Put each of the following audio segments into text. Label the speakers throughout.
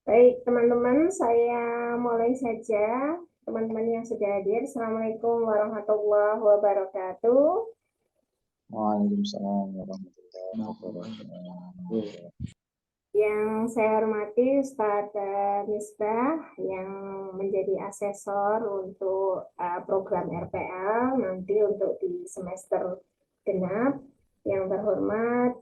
Speaker 1: Baik, teman-teman, saya mulai saja. Teman-teman yang sudah hadir, Assalamualaikum warahmatullahi wabarakatuh.
Speaker 2: Waalaikumsalam warahmatullahi wabarakatuh.
Speaker 1: Yang saya hormati Ustadz Misbah yang menjadi asesor untuk program RPL nanti untuk di semester genap. Yang terhormat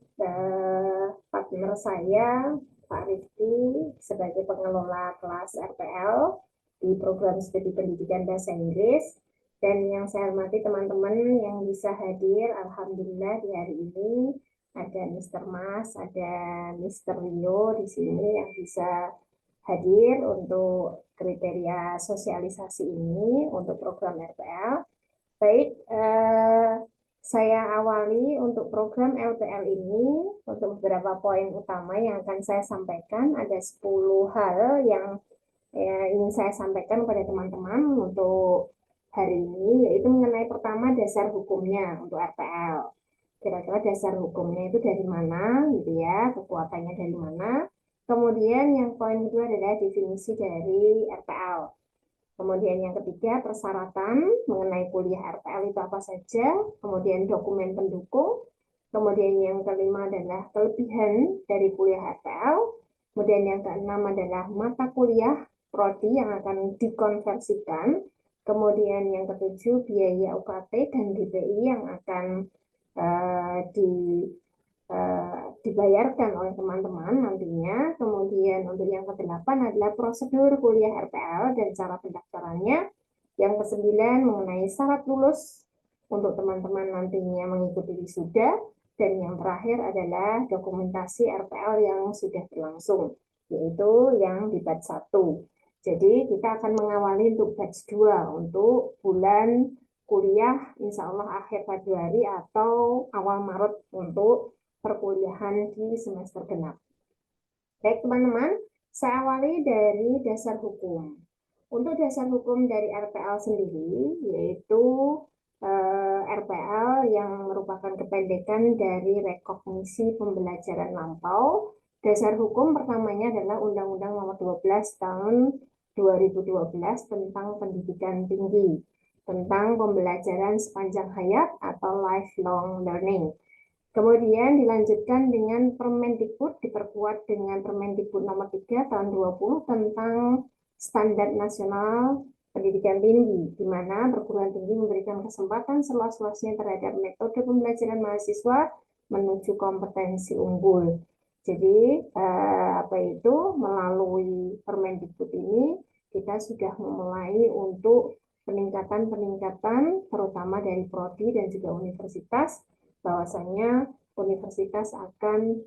Speaker 1: partner saya Pak Rifki sebagai pengelola kelas RPL di program studi pendidikan bahasa Inggris, dan yang saya hormati teman-teman yang bisa hadir, alhamdulillah di hari ini ada Mr. Mas, ada Mr. Rio di sini yang bisa hadir untuk kriteria sosialisasi ini untuk program RPL. Baik, saya awali untuk program LPL ini untuk beberapa poin utama yang akan saya sampaikan. Ada 10 hal yang ingin saya sampaikan kepada teman-teman untuk hari ini, yaitu mengenai pertama dasar hukumnya untuk RPL. Kira-kira dasar hukumnya itu dari mana, gitu ya, kekuatannya dari mana. Kemudian yang poin kedua adalah definisi dari RPL. Kemudian yang ketiga, persyaratan mengenai kuliah RPL itu apa saja. Kemudian dokumen pendukung. Kemudian yang kelima adalah kelebihan dari kuliah RPL. Kemudian yang keenam adalah mata kuliah prodi yang akan dikonversikan. Kemudian yang ketujuh, biaya UKT dan DPI yang akan di dibayarkan oleh teman-teman nantinya. Kemudian untuk yang kedelapan adalah prosedur kuliah RPL dan cara pendaftarannya. Yang kesembilan mengenai syarat lulus untuk teman-teman nantinya mengikuti wisuda. Dan yang terakhir adalah dokumentasi RPL yang sudah berlangsung, yaitu yang di batch 1. Jadi kita akan mengawali untuk batch 2 untuk bulan kuliah insya Allah akhir Februari atau awal Maret untuk perkuliahan di semester genap. Baik teman-teman, saya awali dari dasar hukum. Untuk dasar hukum dari RPL sendiri, yaitu RPL yang merupakan kependekan dari rekognisi pembelajaran lampau. Dasar hukum pertamanya adalah Undang-Undang Nomor 12 Tahun 2012 tentang pendidikan tinggi, tentang pembelajaran sepanjang hayat atau lifelong learning. Kemudian dilanjutkan dengan Permendikbud, diperkuat dengan Permendikbud nomor 3 tahun 20 tentang standar nasional pendidikan tinggi, di mana perguruan tinggi memberikan kesempatan seluas-luasnya terhadap metode pembelajaran mahasiswa menuju kompetensi unggul. Jadi apa itu, melalui Permendikbud ini kita sudah memulai untuk peningkatan-peningkatan terutama dari prodi dan juga universitas, bahwasanya universitas akan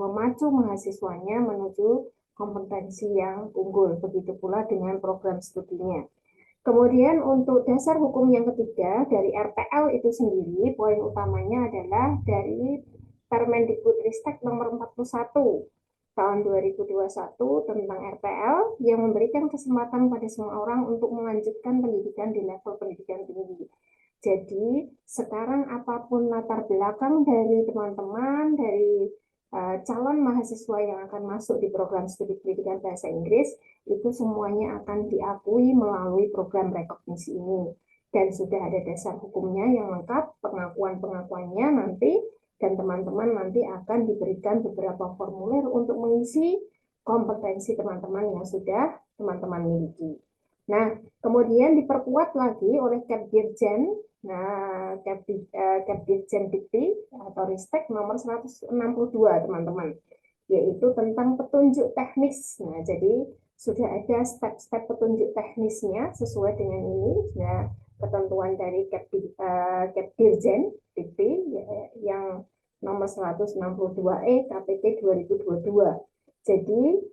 Speaker 1: memacu mahasiswanya menuju kompetensi yang unggul. Begitu pula dengan program studinya. Kemudian untuk dasar hukum yang ketiga dari RPL itu sendiri, poin utamanya adalah dari Permendikbudristek nomor 41 tahun 2021 tentang RPL yang memberikan kesempatan pada semua orang untuk melanjutkan pendidikan di level pendidikan tinggi. Jadi sekarang apapun latar belakang dari teman-teman, dari calon mahasiswa yang akan masuk di program studi pendidikan bahasa Inggris, itu semuanya akan diakui melalui program rekognisi ini. Dan sudah ada dasar hukumnya yang lengkap, pengakuan-pengakuannya nanti, dan teman-teman nanti akan diberikan beberapa formulir untuk mengisi kompetensi teman-teman yang sudah teman-teman miliki. Nah, kemudian diperkuat lagi oleh Kepdirjen, Kepdirjen Dikti atau Ristek nomor 162, teman-teman, yaitu tentang petunjuk teknis. Nah, jadi sudah ada step-step petunjuk teknisnya sesuai dengan ini. Nah, ketentuan dari Kepdirjen Dikti yang nomor 162E KPT 2022. Jadi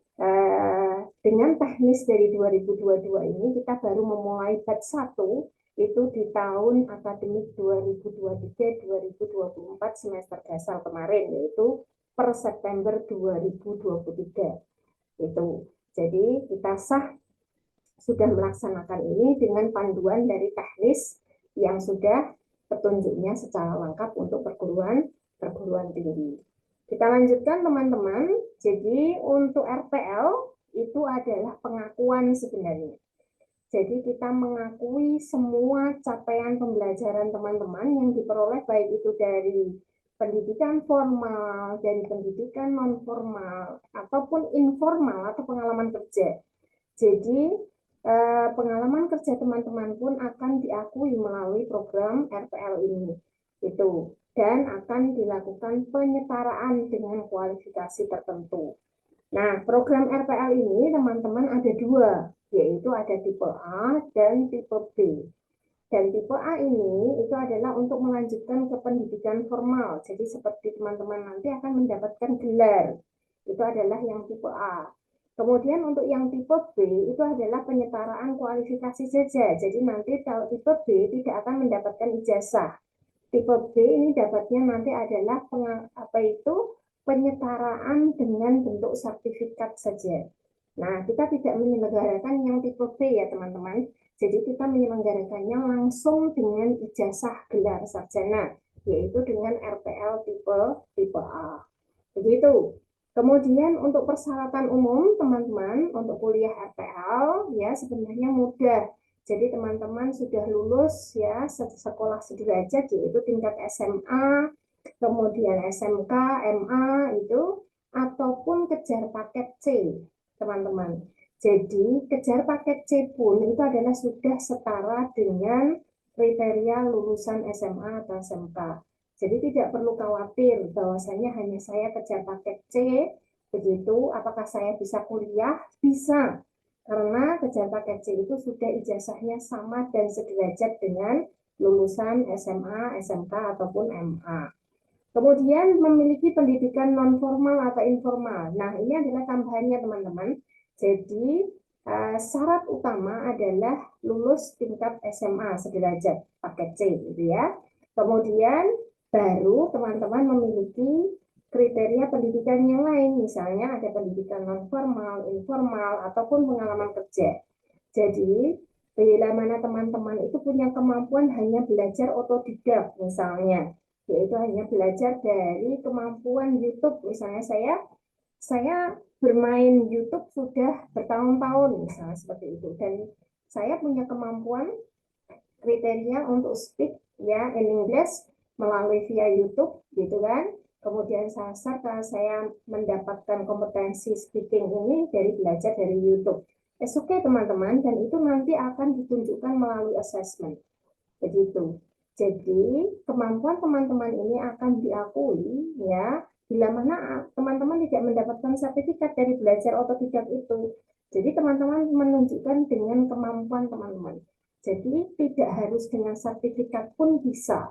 Speaker 1: dengan teknis dari 2022 ini kita baru memulai batch 1 itu di tahun akademik 2023-2024 semester dasar kemarin, yaitu per September 2023 itu. Jadi kita sudah melaksanakan ini dengan panduan dari teknis yang sudah petunjuknya secara lengkap untuk perguruan tinggi. Kita lanjutkan teman-teman. Jadi untuk RPL itu adalah pengakuan sebenarnya. Jadi kita mengakui semua capaian pembelajaran teman-teman yang diperoleh baik itu dari pendidikan formal, dari pendidikan non formal, ataupun informal atau pengalaman kerja. Jadi pengalaman kerja teman-teman pun akan diakui melalui program RPL ini. Itu. Dan akan dilakukan penyetaraan dengan kualifikasi tertentu. Nah, program RPL ini teman-teman ada dua, yaitu ada tipe A dan tipe B. Dan tipe A ini itu adalah untuk melanjutkan ke pendidikan formal. Jadi seperti teman-teman nanti akan mendapatkan gelar. Itu adalah yang tipe A. Kemudian untuk yang tipe B itu adalah penyetaraan kualifikasi saja. Jadi nanti kalau tipe B tidak akan mendapatkan ijazah. Tipe B ini dapatnya nanti adalah penyetaraan dengan bentuk sertifikat saja. Nah, kita tidak menyelenggarakan yang tipe B ya teman-teman. Jadi kita menyelenggarakannya langsung dengan ijazah gelar sarjana, yaitu dengan RPL tipe A. Begitu. Kemudian untuk persyaratan umum teman-teman untuk kuliah RPL ya sebenarnya mudah. Jadi teman-teman sudah lulus ya sekolah sederajat yaitu tingkat SMA, kemudian SMK, MA itu ataupun kejar paket C, teman-teman. Jadi kejar paket C pun itu adalah sudah setara dengan kriteria lulusan SMA atau SMK. Jadi tidak perlu khawatir bahwasanya hanya saya kejar paket C, begitu apakah saya bisa kuliah? Bisa. Karena kejar paket C itu sudah ijazahnya sama dan sederajat dengan lulusan SMA, SMK ataupun MA. Kemudian memiliki pendidikan non formal atau informal. Nah, ini adalah tambahannya teman-teman. Jadi syarat utama adalah lulus tingkat SMA sederajat paket C gitu ya. Kemudian baru teman-teman memiliki kriteria pendidikan yang lain, misalnya ada pendidikan non formal, informal ataupun pengalaman kerja. Jadi bila mana teman-teman itu punya kemampuan hanya belajar otodidak misalnya, yaitu hanya belajar dari kemampuan YouTube. Misalnya saya bermain YouTube sudah bertahun-tahun misalnya seperti itu, dan saya punya kemampuan kriteria untuk speak ya in English melalui via YouTube gitu kan. Kemudian saya mendapatkan kompetensi speaking ini dari belajar dari YouTube. Oke teman-teman, dan itu nanti akan ditunjukkan melalui assessment. Begitu. Jadi kemampuan teman-teman ini akan diakui ya bila mana teman-teman tidak mendapatkan sertifikat dari belajar otodidak itu. Jadi teman-teman menunjukkan dengan kemampuan teman-teman. Jadi tidak harus dengan sertifikat pun bisa.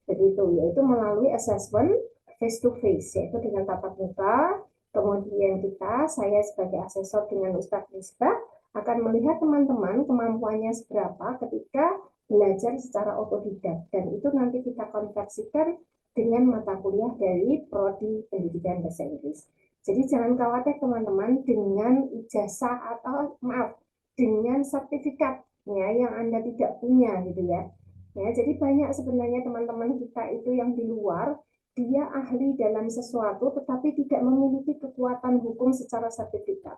Speaker 1: Begitu, yaitu melalui assessment face to face, yaitu dengan tatap muka. Kemudian saya sebagai asesor dengan Ustadz Misbah akan melihat teman-teman kemampuannya seberapa ketika belajar secara otodidak, dan itu nanti kita konversikan dengan mata kuliah dari prodi pendidikan bahasa Inggris. Jadi jangan khawatir teman-teman dengan ijazah atau dengan sertifikatnya yang Anda tidak punya gitu ya. Ya, jadi banyak sebenarnya teman-teman kita itu yang di luar, dia ahli dalam sesuatu tetapi tidak memiliki kekuatan hukum secara sertifikat.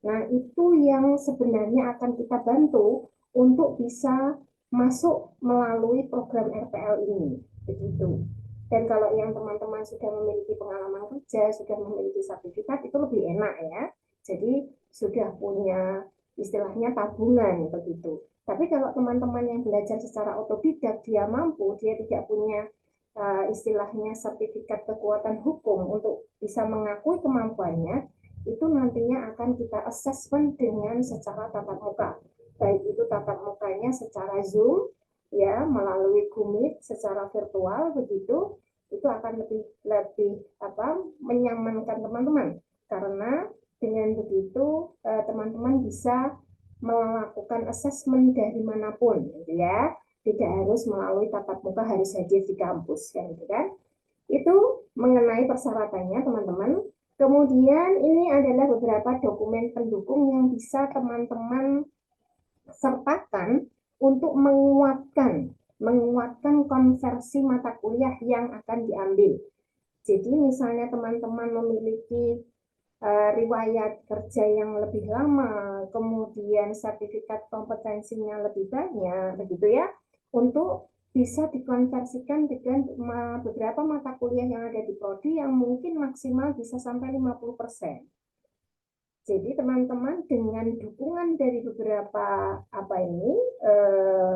Speaker 1: Nah, itu yang sebenarnya akan kita bantu untuk bisa masuk melalui program RPL ini. Begitu. Dan kalau yang teman-teman sudah memiliki pengalaman kerja, sudah memiliki sertifikat, itu lebih enak ya. Jadi sudah punya istilahnya tabungan begitu. Tapi kalau teman-teman yang belajar secara otodidak, dia mampu, dia tidak punya istilahnya sertifikat kekuatan hukum untuk bisa mengakui kemampuannya, itu nantinya akan kita assessment dengan secara tatap muka. Baik itu tatap mukanya secara Zoom, ya melalui Google Meet secara virtual begitu, itu akan lebih menyamankan teman-teman, karena dengan begitu teman-teman bisa melakukan assessment dari manapun gitu ya, tidak harus melalui tatap muka harus hadir di kampus kan gitu kan. Itu mengenai persyaratannya teman-teman. Kemudian ini adalah beberapa dokumen pendukung yang bisa teman-teman sertakan untuk menguatkan konversi mata kuliah yang akan diambil. Jadi misalnya teman-teman memiliki riwayat kerja yang lebih lama, kemudian sertifikat kompetensinya lebih banyak, begitu ya, untuk bisa dikonversikan dengan beberapa mata kuliah yang ada di prodi yang mungkin maksimal bisa sampai 50%. Jadi teman-teman dengan dukungan dari beberapa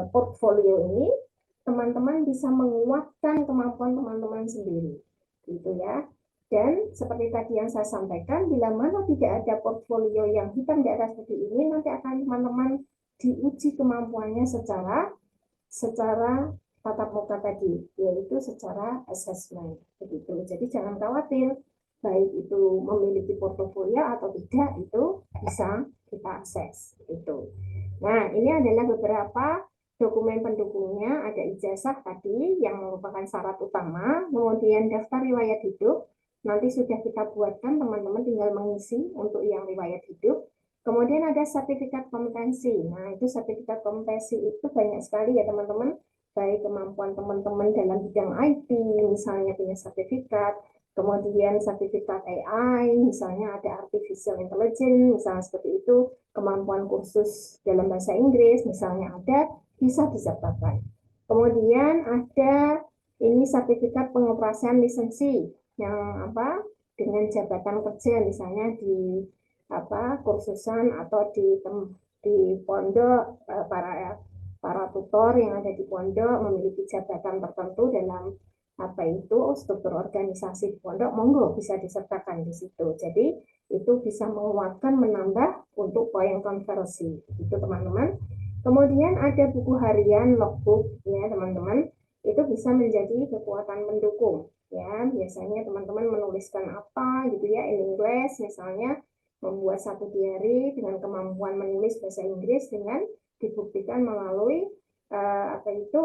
Speaker 1: portfolio ini, teman-teman bisa menguatkan kemampuan teman-teman sendiri, gitu ya. Dan seperti tadi yang saya sampaikan, bila mana tidak ada portfolio yang hitam di atas putih ini, nanti akan teman-teman diuji kemampuannya secara tatap muka tadi, yaitu secara assessment, begitu. Jadi jangan khawatir, baik itu memiliki portofolio atau tidak, itu bisa kita akses, gitu. Nah, ini adalah beberapa dokumen pendukungnya. Ada ijazah tadi yang merupakan syarat utama, kemudian daftar riwayat hidup. Nanti sudah kita buatkan, teman-teman tinggal mengisi untuk yang riwayat hidup. Kemudian ada sertifikat kompetensi. Nah, itu sertifikat kompetensi itu banyak sekali ya teman-teman, baik kemampuan teman-teman dalam bidang IT, misalnya punya sertifikat, kemudian sertifikat AI, misalnya ada artificial intelligence, misalnya seperti itu, kemampuan kursus dalam bahasa Inggris, misalnya ada, bisa disertakan. Kemudian ada ini sertifikat pengoperasian lisensi yang dengan jabatan kerja, misalnya di kursusan atau di pondok, para tutor yang ada di pondok memiliki jabatan tertentu dalam struktur organisasi di pondok, monggo bisa disertakan di situ. Jadi itu bisa menguatkan, menambah untuk poin konversi, itu teman-teman. Kemudian ada buku harian, logbook ya teman-teman, itu bisa menjadi kekuatan pendukung ya. Biasanya teman-teman menuliskan apa gitu ya, in English misalnya, membuat satu diary dengan kemampuan menulis bahasa Inggris dengan dibuktikan melalui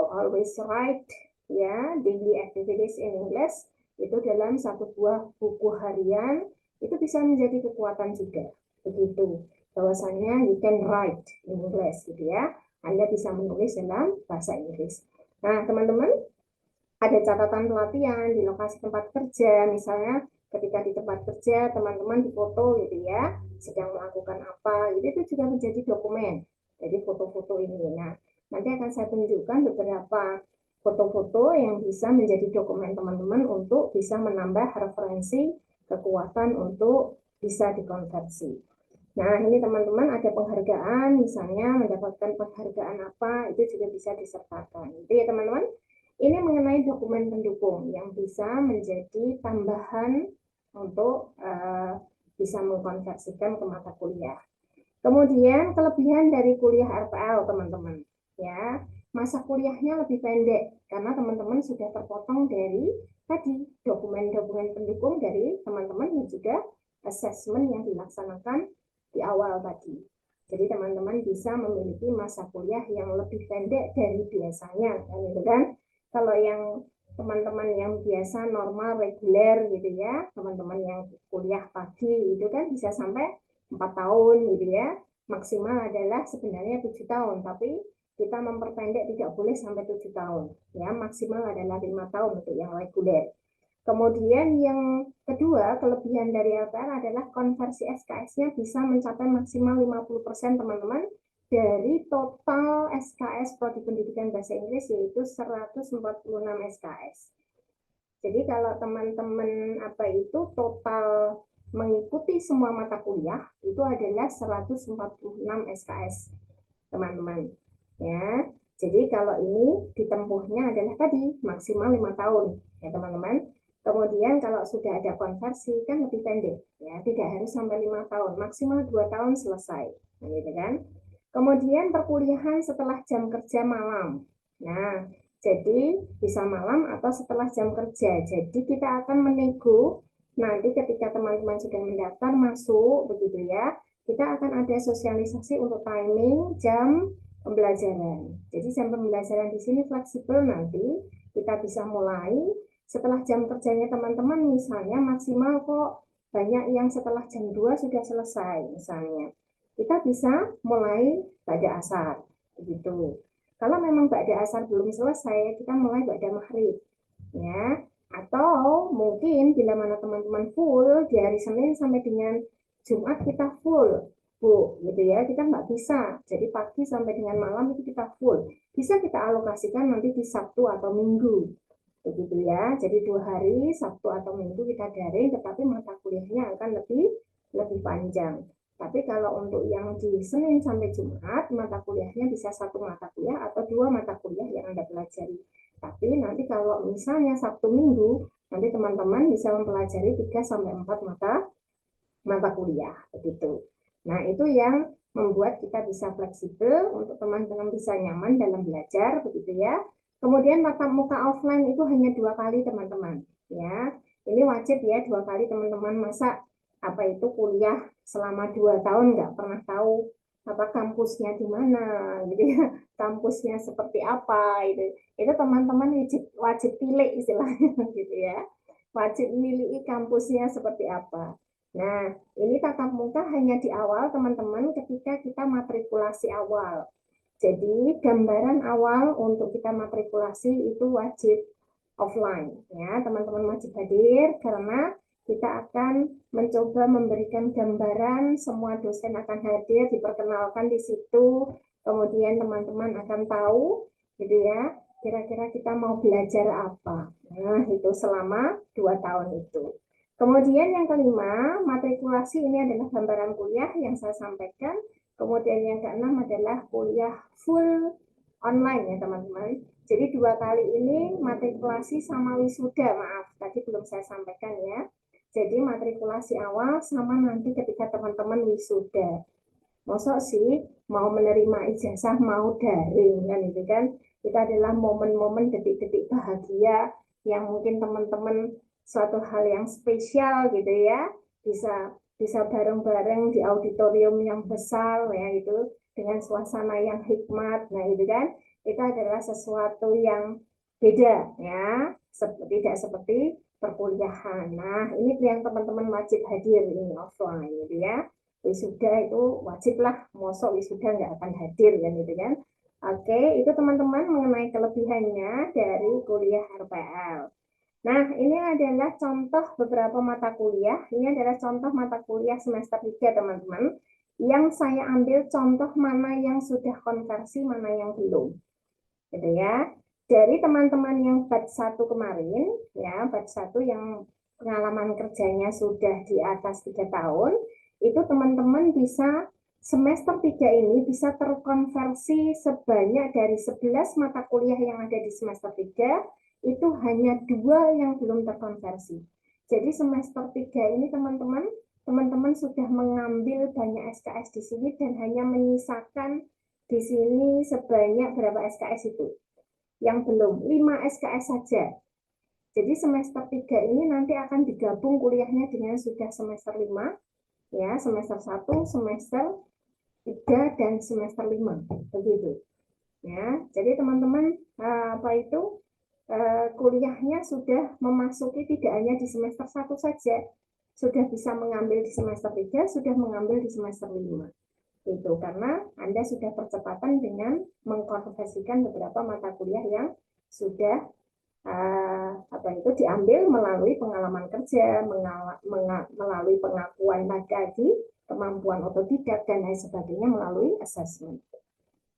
Speaker 1: always write ya, daily activities in English, itu dalam satu buah buku harian, itu bisa menjadi kekuatan juga, begitu, bahwasanya you can write in English gitu ya, Anda bisa menulis dalam bahasa Inggris. Nah teman-teman, ada catatan pelatihan di lokasi tempat kerja, misalnya ketika di tempat kerja teman-teman difoto gitu ya, sedang melakukan apa, itu juga menjadi dokumen. Jadi foto-foto ini. Nah, nanti akan saya tunjukkan beberapa foto-foto yang bisa menjadi dokumen teman-teman untuk bisa menambah referensi kekuatan untuk bisa dikonversi. Nah, ini teman-teman ada penghargaan, misalnya mendapatkan penghargaan apa, itu juga bisa disertakan. Itu ya teman-teman. Ini mengenai dokumen pendukung yang bisa menjadi tambahan untuk bisa mengkonversikan ke mata kuliah. Kemudian kelebihan dari kuliah RPL teman-teman, ya masa kuliahnya lebih pendek karena teman-teman sudah terpotong dari tadi dokumen-dokumen pendukung dari teman-teman dan juga assessment yang dilaksanakan di awal tadi. Jadi teman-teman bisa memiliki masa kuliah yang lebih pendek dari biasanya, kan? Kalau yang teman-teman yang biasa normal reguler gitu ya, teman-teman yang kuliah pagi itu kan bisa sampai 4 tahun gitu ya, maksimal adalah sebenarnya 7 tahun, tapi kita memperpendek tidak boleh sampai 7 tahun ya, maksimal adalah 5 tahun untuk yang reguler. Kemudian yang kedua, kelebihan dari LPR adalah konversi SKS-nya bisa mencapai maksimal 50% teman-teman, dari total SKS Prodi Pendidikan Bahasa Inggris, yaitu 146 SKS. Jadi kalau teman-teman total mengikuti semua mata kuliah itu adalah 146 SKS, teman-teman. Ya, jadi kalau ini ditempuhnya adalah tadi maksimal 5 tahun, ya teman-teman. Kemudian kalau sudah ada konversi kan lebih pendek, ya tidak harus sampai 5 tahun, maksimal 2 tahun selesai, nah, gitu kan. Kemudian perkuliahan setelah jam kerja malam. Nah, jadi bisa malam atau setelah jam kerja. Jadi kita akan menego nanti ketika teman-teman sudah mendaftar masuk begitu ya. Kita akan ada sosialisasi untuk timing jam pembelajaran. Jadi jam pembelajaran di sini fleksibel, nanti kita bisa mulai setelah jam kerjanya teman-teman, misalnya maksimal kok banyak yang setelah jam 2 sudah selesai misalnya. Kita bisa mulai ba'da asar, begitu. Kalau memang ba'da asar belum selesai, kita mulai ba'da maghrib, ya. Atau mungkin bila mana teman-teman full di hari Senin sampai dengan Jumat kita full, Bu, gitu ya. Kita nggak bisa. Jadi pagi sampai dengan malam itu kita full. Bisa kita alokasikan nanti di Sabtu atau Minggu. Begitu ya. Jadi 2 hari, Sabtu atau Minggu kita daring, tetapi mata kuliahnya akan lebih lebih panjang. Tapi kalau untuk yang di Senin sampai Jumat, mata kuliahnya bisa 1 mata kuliah atau 2 mata kuliah yang Anda pelajari. Tapi nanti kalau misalnya Sabtu Minggu, nanti teman-teman bisa mempelajari 3 sampai 4 mata kuliah begitu. Nah, itu yang membuat kita bisa fleksibel untuk teman-teman bisa nyaman dalam belajar begitu ya. Kemudian tatap muka offline itu hanya 2 kali teman-teman ya. Ini wajib ya 2 kali teman-teman. Masa apa itu kuliah selama 2 tahun nggak pernah tahu apa kampusnya di mana gitu ya, kampusnya seperti apa itu teman-teman wajib wajib pilih istilahnya gitu ya, wajib milih kampusnya seperti apa. Nah, ini tatap muka hanya di awal teman-teman ketika kita matrikulasi awal. Jadi gambaran awal untuk kita matrikulasi itu wajib offline ya, teman-teman wajib hadir karena kita akan mencoba memberikan gambaran, semua dosen akan hadir, diperkenalkan di situ, kemudian teman-teman akan tahu gitu ya, kira-kira kita mau belajar apa. Nah, itu selama 2 tahun itu. Kemudian yang kelima, matrikulasi ini adalah gambaran kuliah yang saya sampaikan. Kemudian yang keenam adalah kuliah full online ya teman-teman. Jadi 2 kali ini matrikulasi sama wisuda, maaf tadi belum saya sampaikan ya. Jadi matrikulasi awal sama nanti ketika teman-teman wisuda. Masa sih mau menerima ijazah mau daring kan itu kan. Itu adalah momen-momen detik-detik bahagia yang mungkin teman-teman suatu hal yang spesial gitu ya. Bisa bisa bareng-bareng di auditorium yang besar ya itu dengan suasana yang hikmat. Nah, itu kan itu adalah sesuatu yang beda ya, tidak seperti perkuliahan. Nah, ini yang teman-teman wajib hadir ini offline gitu ya. Wisuda itu wajib lah, mosok wisuda nggak akan hadir kan gitu kan. Oke, itu teman-teman mengenai kelebihannya dari kuliah RPL. Nah, ini adalah contoh beberapa mata kuliah. Ini adalah contoh mata kuliah semester 3, teman-teman. Yang saya ambil contoh mana yang sudah konversi, mana yang belum. Gitu ya. Dari teman-teman yang batch 1 kemarin, ya, batch 1 yang pengalaman kerjanya sudah di atas 3 tahun, itu teman-teman bisa semester 3 ini bisa terkonversi sebanyak dari 11 mata kuliah yang ada di semester 3, itu hanya 2 yang belum terkonversi. Jadi semester 3 ini teman-teman sudah mengambil banyak SKS di sini dan hanya menyisakan di sini sebanyak berapa SKS itu? Yang belum, 5 SKS saja. Jadi semester 3 ini nanti akan digabung kuliahnya dengan sudah semester 5, ya, semester 1, semester 3, dan semester 5. Begitu. Ya, jadi teman-teman apa itu kuliahnya sudah memasuki tidak hanya di semester 1 saja, sudah bisa mengambil di semester 3, sudah mengambil di semester 5. Itu karena Anda sudah percepatan dengan mengkonversikan beberapa mata kuliah yang sudah apa itu diambil melalui pengalaman kerja, melalui pengakuan tadi, kemampuan otodidak dan lain sebagainya melalui assessment.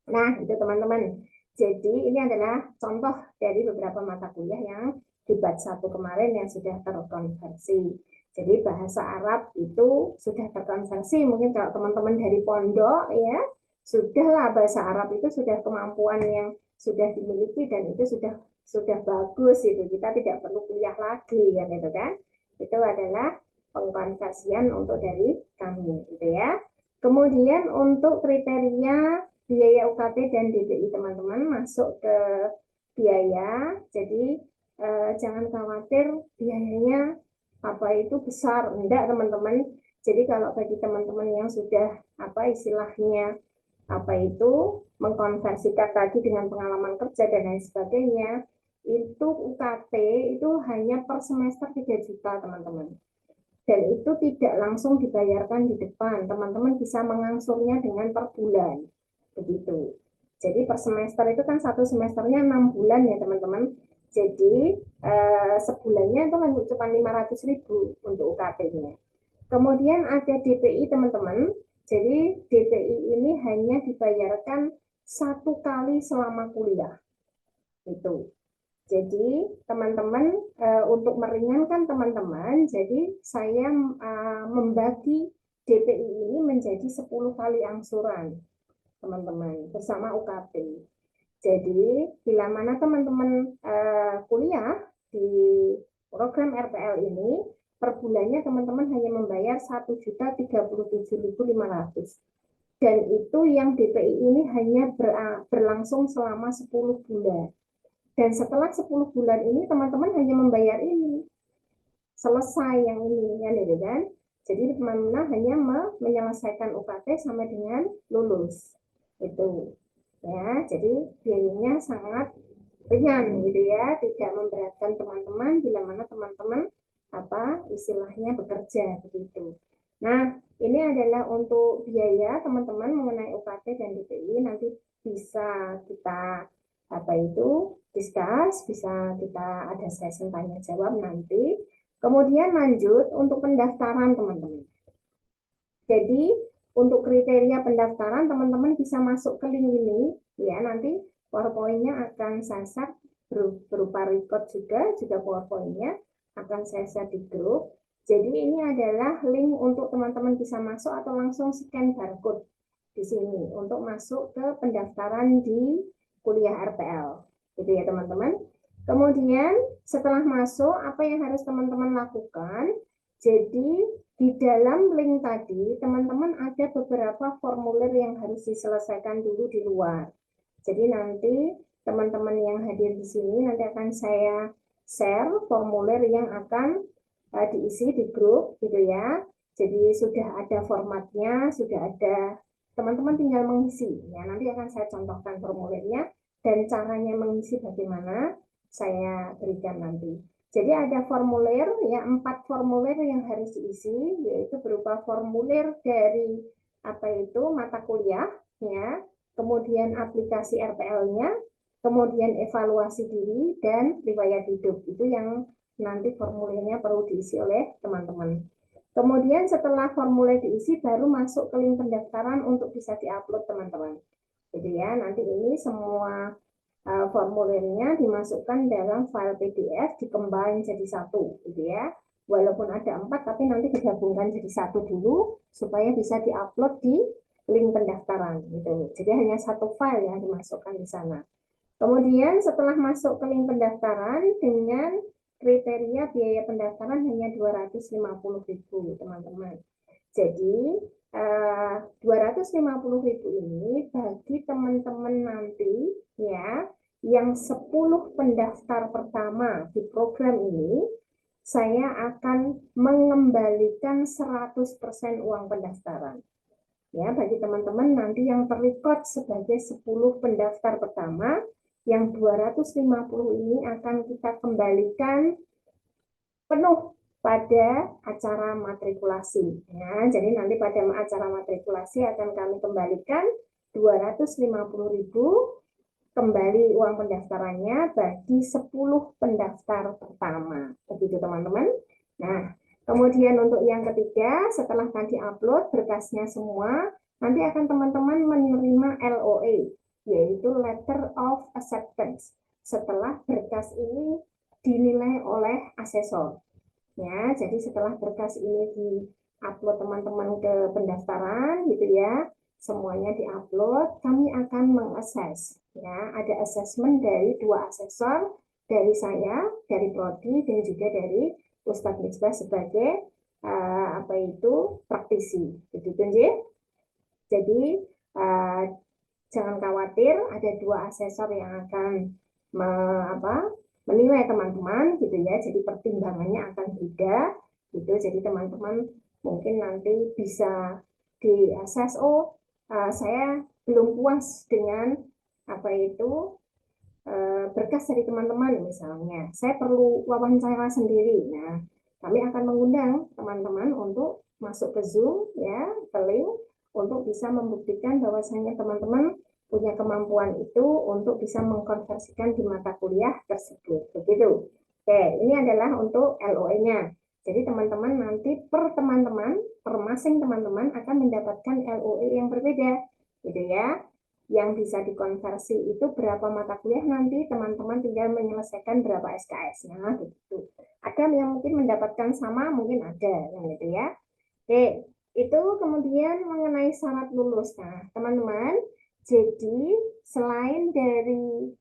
Speaker 1: Nah, itu teman-teman. Jadi ini adalah contoh dari beberapa mata kuliah yang di batch 1 kemarin yang sudah terkonversi. Jadi bahasa Arab itu sudah terkonversi. Mungkin kalau teman-teman dari pondok ya, sudahlah bahasa Arab itu sudah kemampuan yang sudah dimiliki dan itu sudah bagus itu. Kita tidak perlu kuliah lagi kan itu kan. Itu adalah pengkonversian untuk dari kami gitu ya. Kemudian untuk kriteria biaya UKT dan DBI teman-teman masuk ke biaya, jadi jangan khawatir biayanya apa itu besar, enggak teman-teman. Jadi kalau bagi teman-teman yang sudah apa istilahnya apa itu mengkonversikan tadi dengan pengalaman kerja dan lain sebagainya, itu UKT itu hanya per semester 3 juta teman-teman. Dan itu tidak langsung dibayarkan di depan, teman-teman bisa mengangsurnya dengan per bulan. Begitu. Jadi per semester itu kan satu semesternya 6 bulan ya teman-teman. Jadi sebulannya itu kan cuma 500.000 untuk UKT-nya. Kemudian ada DPI teman-teman. Jadi DPI ini hanya dibayarkan 1 kali selama kuliah. Itu. Jadi teman-teman untuk meringankan teman-teman, jadi saya membagi DPI ini menjadi 10 kali angsuran teman-teman bersama UKT. Jadi bila mana teman-teman kuliah di program RPL ini, per bulannya teman-teman hanya membayar 1.037.500. Dan itu yang DPI ini hanya berlangsung selama 10 bulan. Dan setelah 10 bulan ini teman-teman hanya membayar ini. Selesai yang ini kan. Jadi teman-teman hanya menyelesaikan UKT sampai dengan lulus. Itu. Ya, jadi biayanya sangat ringan gitu ya, tidak memberatkan teman-teman bila mana teman-teman istilahnya bekerja begitu. Nah, ini adalah untuk biaya teman-teman mengenai UKT dan DPI, nanti bisa kita discuss, bisa kita ada sesi tanya jawab nanti. Kemudian lanjut untuk pendaftaran teman-teman. Jadi untuk kriteria pendaftaran teman-teman bisa masuk ke link ini ya, nanti PowerPoint-nya akan saya share berupa record juga PowerPoint-nya akan saya share di grup. Jadi ini adalah link untuk teman-teman bisa masuk atau langsung scan barcode di sini untuk masuk ke pendaftaran di kuliah RPL. Gitu ya teman-teman. Kemudian setelah masuk apa yang harus teman-teman lakukan? Jadi di dalam link tadi, teman-teman ada beberapa formulir yang harus diselesaikan dulu di luar. Jadi nanti teman-teman yang hadir di sini nanti akan saya share formulir yang akan diisi di grup gitu ya. Jadi sudah ada formatnya, sudah ada, teman-teman tinggal mengisi ya. Nanti akan saya contohkan formulirnya dan caranya mengisi bagaimana saya berikan nanti. Jadi ada formulir ya, 4 formulir yang harus diisi, yaitu berupa formulir dari mata kuliah ya, kemudian aplikasi RPL-nya, kemudian evaluasi diri dan riwayat hidup. Itu yang nanti formulirnya perlu diisi oleh teman-teman. Kemudian setelah formulir diisi baru masuk ke link pendaftaran untuk bisa diupload teman-teman. Jadi ya, nanti ini semua formulirnya dimasukkan dalam file PDF, dikembangkan jadi satu, gitu ya. Walaupun ada 4, tapi nanti digabungkan jadi satu dulu supaya bisa diupload di link pendaftaran, gitu. Jadi hanya satu file yang dimasukkan di sana. Kemudian setelah masuk ke link pendaftaran dengan kriteria biaya pendaftaran hanya 250.000, teman-teman. Jadi 250.000 ini bagi teman-teman nanti ya yang 10 pendaftar pertama di program ini, saya akan mengembalikan 100% uang pendaftaran. Ya, bagi teman-teman nanti yang terrecord sebagai 10 pendaftar pertama, yang 250 ini akan kita kembalikan penuh pada acara matrikulasi. Ya, jadi nanti pada acara matrikulasi akan kami kembalikan 250.000 kembali uang pendaftarannya bagi 10 pendaftar pertama. Begitu teman-teman. Nah, kemudian untuk yang ketiga, setelah tadi upload berkasnya semua, nanti akan teman-teman menerima LOA, yaitu Letter of Acceptance. Setelah berkas ini dinilai oleh asesor. Ya, jadi setelah berkas ini di-upload teman-teman ke pendaftaran gitu ya, semuanya di-upload, kami akan mengakses. Ya, ada assessment dari 2 asesor, dari saya, dari Prodi, dan juga dari Ustadz Misbah sebagai praktisi. Begitu, jadi jangan khawatir, ada 2 asesor yang akan menilai teman-teman gitu ya. Jadi pertimbangannya akan beda gitu. Jadi teman-teman mungkin nanti bisa diakses, saya belum puas dengan berkas dari teman-teman misalnya, saya perlu wawancara sendiri. Nah, kami akan mengundang teman-teman untuk masuk ke Zoom ya, ke link untuk bisa membuktikan bahwasanya teman-teman punya kemampuan itu untuk bisa mengkonversikan di mata kuliah tersebut. Begitu. Oke, ini adalah untuk LOE-nya. Jadi teman-teman nanti per masing teman-teman akan mendapatkan LOE yang berbeda, gitu ya. Yang bisa dikonversi itu berapa mata kuliah, nanti teman-teman tinggal menyelesaikan berapa SKS-nya, gitu. Ada yang mungkin mendapatkan sama, mungkin ada, gitu ya. Oke, itu kemudian mengenai syarat lulus. Nah, teman-teman, jadi selain dari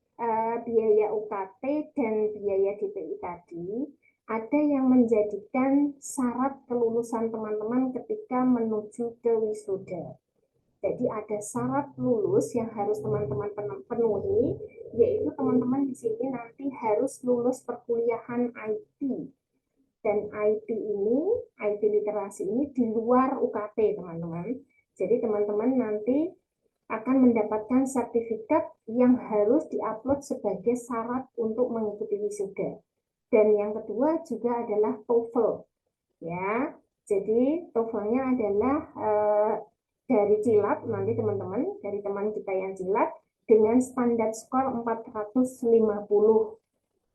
Speaker 1: biaya UKT dan biaya DPI tadi, ada yang menjadikan syarat kelulusan teman-teman ketika menuju ke wisuda. Jadi ada syarat lulus yang harus teman-teman penuhi, yaitu teman-teman di sini nanti harus lulus perkuliahan IT. Dan IT literasi ini di luar UKT, teman-teman. Jadi teman-teman nanti akan mendapatkan sertifikat yang harus diupload sebagai syarat untuk mengikuti wisuda. Dan yang kedua juga adalah TOEFL, ya. Jadi TOEFL-nya adalah dari Cilat, nanti teman-teman, dari teman kita yang Cilat, dengan standar skor 450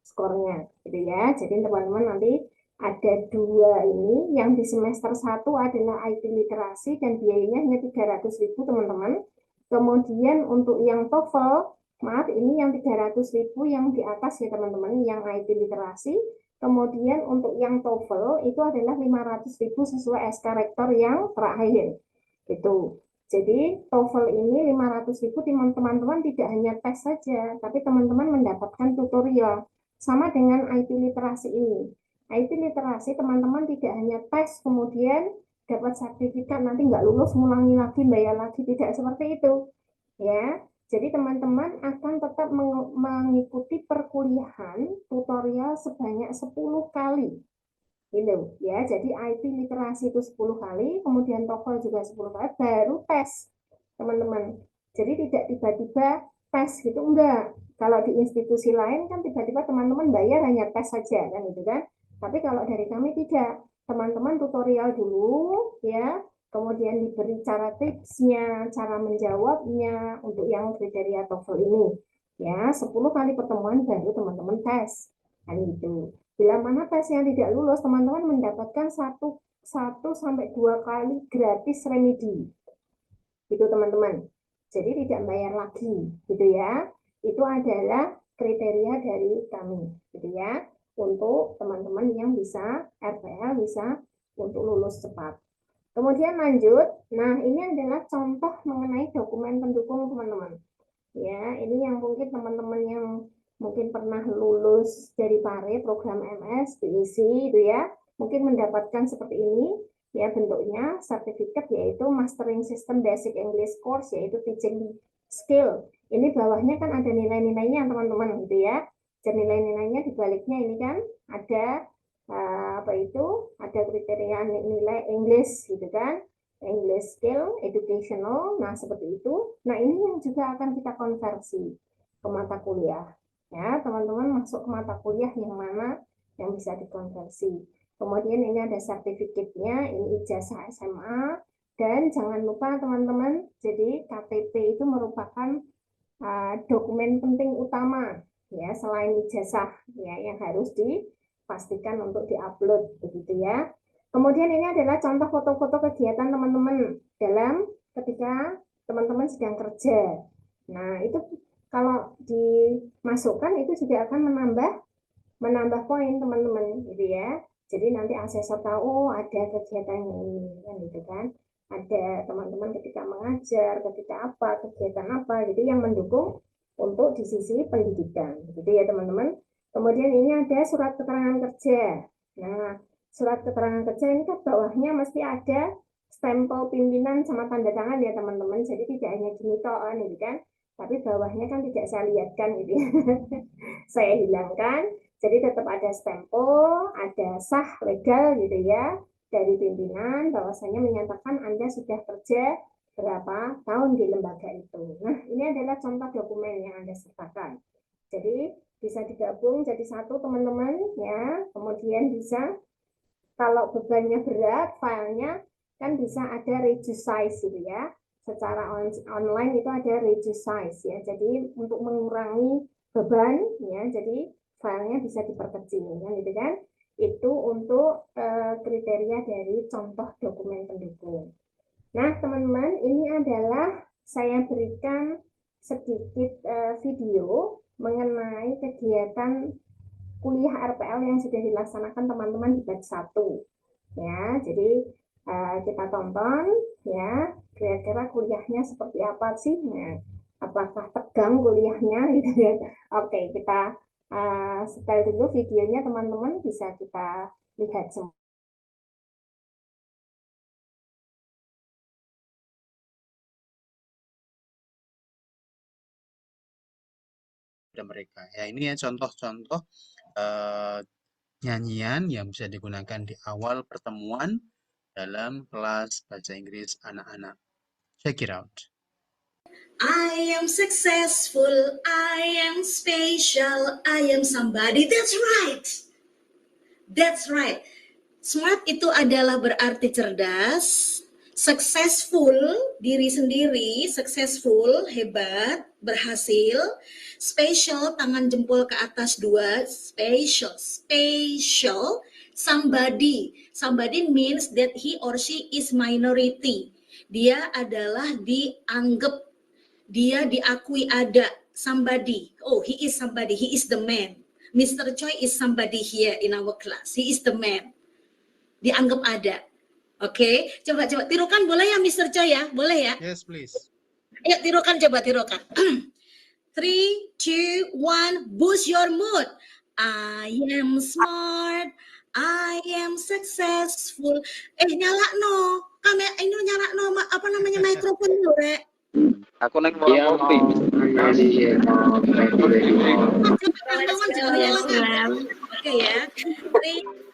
Speaker 1: skornya, gitu ya. Jadi teman-teman nanti ada dua ini, yang di semester 1 adalah IT literasi dan biayanya hanya 300.000 teman-teman. Kemudian untuk yang TOEFL, maaf ini yang 300.000 yang di atas ya teman-teman, yang IT literasi. Kemudian untuk yang TOEFL itu adalah 500.000 sesuai SK Rektor yang terakhir. Gitu. Jadi TOEFL ini 500.000 teman-teman tidak hanya tes saja, tapi teman-teman mendapatkan tutorial. Sama dengan IT literasi ini. IT literasi teman-teman tidak hanya tes kemudian dapat sertifikat, nanti nggak lulus ngulangi lagi, bayar lagi, tidak seperti itu, ya. Jadi teman-teman akan tetap mengikuti perkuliahan tutorial sebanyak 10 kali, gitu ya. Jadi IT literasi itu 10 kali, kemudian TOEFL juga 10 kali, baru tes, teman-teman. Jadi tidak tiba-tiba tes gitu, enggak. Kalau di institusi lain kan tiba-tiba teman-teman bayar hanya tes saja kan, gitu kan. Tapi kalau dari kami tidak, teman-teman tutorial dulu ya, kemudian diberi cara tipsnya, cara menjawabnya untuk yang kriteria TOEFL ini. Ya, 10 kali pertemuan baru teman-teman tes. Kan gitu. Bila mana tes yang tidak lulus, teman-teman mendapatkan 1-2 kali gratis remedi. Gitu teman-teman. Jadi tidak bayar lagi, gitu ya. Itu adalah kriteria dari kami, gitu ya, untuk teman-teman yang bisa RPL, bisa untuk lulus cepat. Kemudian lanjut, nah ini adalah contoh mengenai dokumen pendukung teman-teman. Ya, ini yang mungkin teman-teman yang mungkin pernah lulus dari PARE, program MS, diisi itu ya, mungkin mendapatkan seperti ini, ya bentuknya sertifikat yaitu Mastering System Basic English Course, yaitu teaching skill. Ini bawahnya kan ada nilai-nilainya teman-teman gitu ya. Dan nilai-nilainya dibaliknya ini kan ada apa itu? Ada kriteria nilai English gitu kan. English skill, educational, nah seperti itu. Nah ini yang juga akan kita konversi ke mata kuliah. Ya teman-teman masuk ke mata kuliah yang mana yang bisa dikonversi. Kemudian ini ada sertifikatnya, ini ijazah SMA, dan jangan lupa teman-teman, jadi KTP itu merupakan dokumen penting utama ya selain ijazah ya yang harus dipastikan untuk diupload begitu ya. Kemudian ini adalah contoh foto-foto kegiatan teman-teman dalam ketika teman-teman sedang kerja. Nah, itu kalau dimasukkan itu juga akan menambah poin teman-teman gitu ya. Jadi nanti asesor tahu ada kegiatan ini kan gitu kan. Ada teman-teman ketika mengajar, ketika apa, kegiatan apa, jadi yang mendukung untuk di sisi pendidikan, gitu ya teman-teman. Kemudian ini ada surat keterangan kerja. Nah, surat keterangan kerja ini kan bawahnya mesti ada stempel pimpinan sama tanda tangan ya teman-teman. Jadi tidak hanya gini toh, gitu kan. Tapi bawahnya kan tidak saya lihatkan gitu ya. Saya hilangkan. Jadi tetap ada stempel, ada sah legal gitu ya dari pimpinan bahwasanya menyatakan Anda sudah kerja berapa tahun di lembaga itu. Nah, ini adalah contoh dokumen yang Anda sertakan. Jadi bisa digabung jadi satu teman-teman ya. Kemudian bisa kalau bebannya berat, filenya kan bisa ada reduce size gitu ya. secara online itu ada reduce size ya. Jadi untuk mengurangi beban ya, jadi filenya bisa diperkecil kan gitu kan. Itu untuk kriteria dari contoh dokumen pendukung. Nah, teman-teman, ini adalah saya berikan sedikit video mengenai kegiatan kuliah RPL yang sudah dilaksanakan teman-teman di batch 1 ya. Jadi kita tonton ya, kira-kira kuliahnya seperti apa sih? Nah, apakah tegang kuliahnya gitu ya. Oke, kita setel dulu videonya, teman-teman bisa kita lihat semua.
Speaker 2: Mereka ya, ini ya contoh-contoh nyanyian yang bisa digunakan di awal pertemuan dalam kelas bahasa Inggris anak-anak. Check it out.
Speaker 3: I am successful, I am special, I am somebody. That's right. That's right. Smart itu adalah berarti cerdas, successful, diri sendiri, successful, hebat, berhasil, special, tangan jempol ke atas 2, special, special, somebody. Somebody means that he or she is minority. Dia adalah dianggap, dia diakui ada, somebody. Oh, he is somebody, he is the man. Mr. Choi is somebody here in our class. He is the man. Dianggap ada. Oke, coba tirukan boleh ya Mr. Choi ya? Boleh ya?
Speaker 2: Yes, please.
Speaker 3: Ayo tirukan, coba tirukan. 3, 2, 1, boost your mood. I am smart, I am successful. Nyala no. Kamera ini nyala no, apa namanya, mikrofon dulu, Rek.
Speaker 4: Aku nang mau ngopi.
Speaker 3: Oke ya. 3,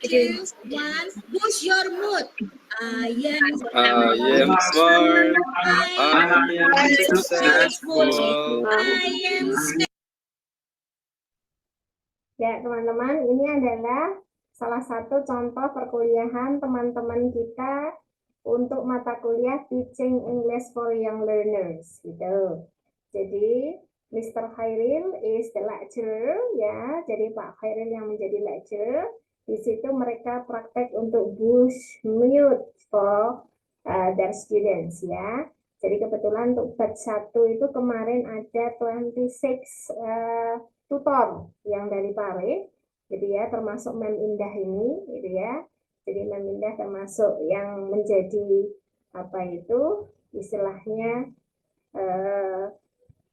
Speaker 3: 2, 1, boost your mood. I am
Speaker 4: smart.
Speaker 3: I am successful. I am.
Speaker 1: Ya, teman-teman, ini adalah salah satu contoh perkuliahan teman-teman kita untuk mata kuliah Teaching English for Young Learners gitu. Jadi Mr. Khairil is the lecturer ya. Jadi Pak Khairil yang menjadi lecturer. Di situ mereka praktek untuk boost mood for their students ya. Jadi kebetulan untuk batch 1 itu kemarin ada 26 tutor yang dari Pare, gitu ya, termasuk Mem Indah ini, gitu ya. Jadi Mem Indah termasuk yang menjadi apa itu istilahnya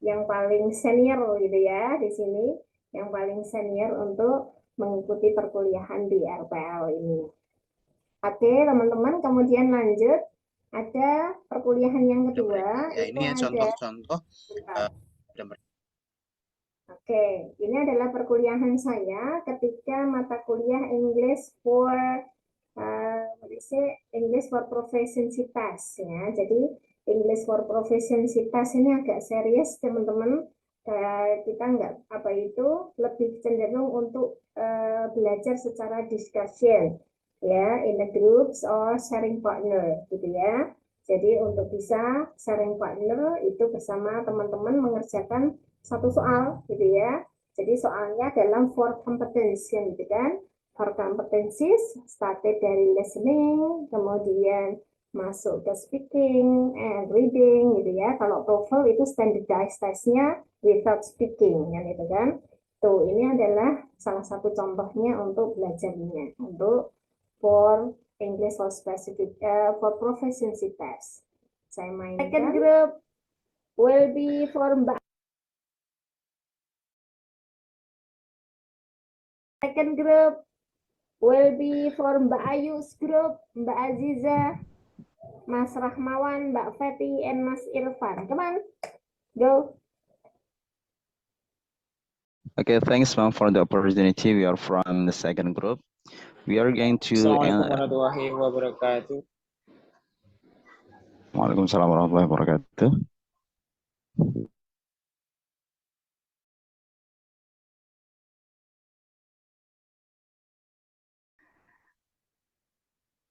Speaker 1: yang paling senior gitu ya di sini, yang paling senior untuk mengikuti perkuliahan di RPL ini. Oke, teman-teman, kemudian lanjut ada perkuliahan yang kedua.
Speaker 2: Ya, ini ya contoh-contoh.
Speaker 1: Oke, ini adalah perkuliahan saya ketika mata kuliah English for English for Proficiency Test ya. Jadi English for Proficiency Test ini agak serius teman-teman. Kita nggak apa itu lebih cenderung untuk belajar secara discussion ya, in the groups or sharing partner gitu ya. Jadi untuk bisa sharing partner itu bersama teman-teman mengerjakan satu soal gitu ya. Jadi soalnya dalam 4 competence gitu kan. 4 competencies started dari listening, kemudian masuk ke speaking and reading gitu ya. Kalau TOEFL itu standardized testnya without speaking kan itu kan. Tuh, ini adalah salah satu contohnya untuk belajarnya untuk for English for specific for proficiency test. Saya mainkan. Second group will be for Mbak. Second group will be for Mbak Ayu's group, Mbak Aziza, Mas Rahmawan, Mbak Feti, and Mas Irfan. Come on, go.
Speaker 4: Okay, thanks, ma'am, for the opportunity. We are from the second group. We are going to.
Speaker 5: Assalamualaikum warahmatullahi wabarakatuh.
Speaker 4: Waalaikumsalam warahmatullahi wabarakatuh.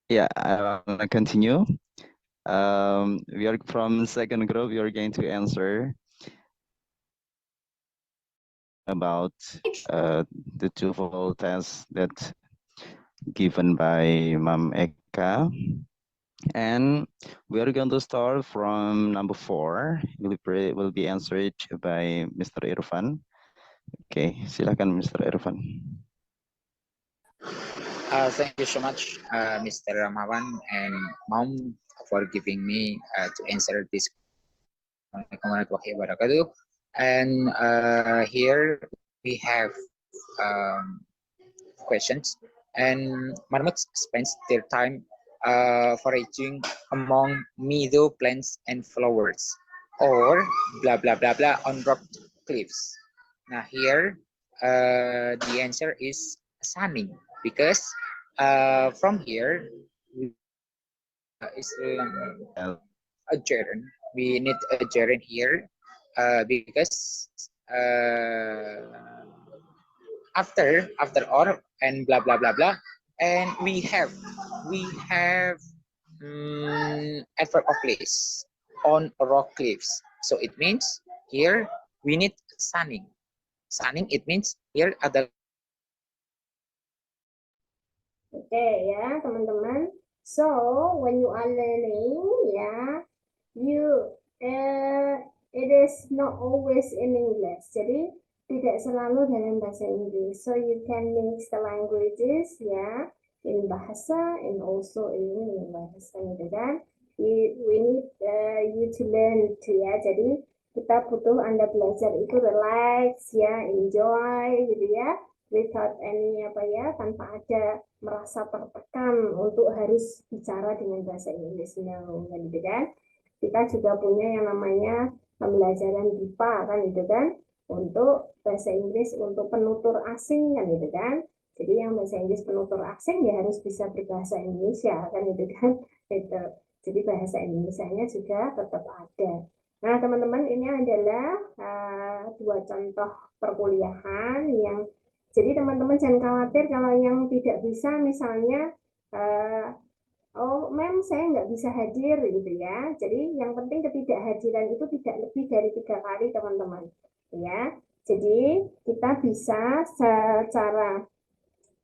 Speaker 4: Yeah, I will continue. We are from second group. We are going to answer about the TOEFL test that given by Ma'am Eka. And we are going to start from number 4. It will be answered by Mr. Irfan. Okay, silakan Mr. Irfan.
Speaker 5: Thank you so much, Mr. Ramawan and Mom, for giving me to answer this. And here we have questions. And marmots spends their time foraging among meadow plants and flowers, or blah blah blah blah on rock cliffs. Now here the answer is sunning, because from here is a gerund. We need a gerund here because after or and blah blah blah blah, and we have adverb of place on rock cliffs. So it means here we need sunning. Sunning it means here ada.
Speaker 1: Oke ya teman-teman. So when you are learning ya, it is not always in English. Jadi tidak selalu dalam bahasa Inggris. So you can mix the languages ya, in bahasa and also in bahasa gitu kan. We need you to learn itu ya. Jadi kita butuh Anda belajar itu relax ya, enjoy gitu ya, without any tanpa ada merasa tertekan untuk harus bicara dengan bahasa Inggris gitu kan. Kita juga punya yang namanya pembelajaran BIPA kan gitu kan, untuk bahasa Inggris untuk penutur asing kan gitu kan. Jadi yang bahasa Inggris penutur asing ya harus bisa berbahasa Indonesia kan gitu kan. Gitu. Jadi bahasa Indonesianya juga tetap ada. Nah teman-teman, ini adalah dua contoh perkuliahan yang, jadi teman-teman jangan khawatir kalau yang tidak bisa misalnya oh mem saya nggak bisa hadir gitu ya. Jadi yang penting ketidakhadiran itu tidak lebih dari 3 kali teman-teman ya. Jadi kita bisa secara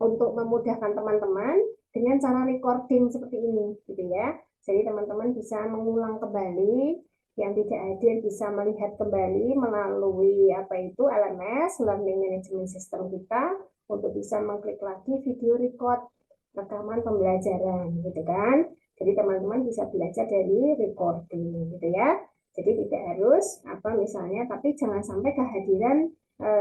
Speaker 1: untuk memudahkan teman-teman dengan cara recording seperti ini gitu ya. Jadi teman-teman bisa mengulang kembali, yang tidak hadir bisa melihat kembali melalui LMS, Learning Management System kita, untuk bisa mengklik lagi video record rekaman pembelajaran gitu kan. Jadi teman-teman bisa belajar dari recording gitu ya. Jadi tidak harus misalnya, tapi jangan sampai kehadiran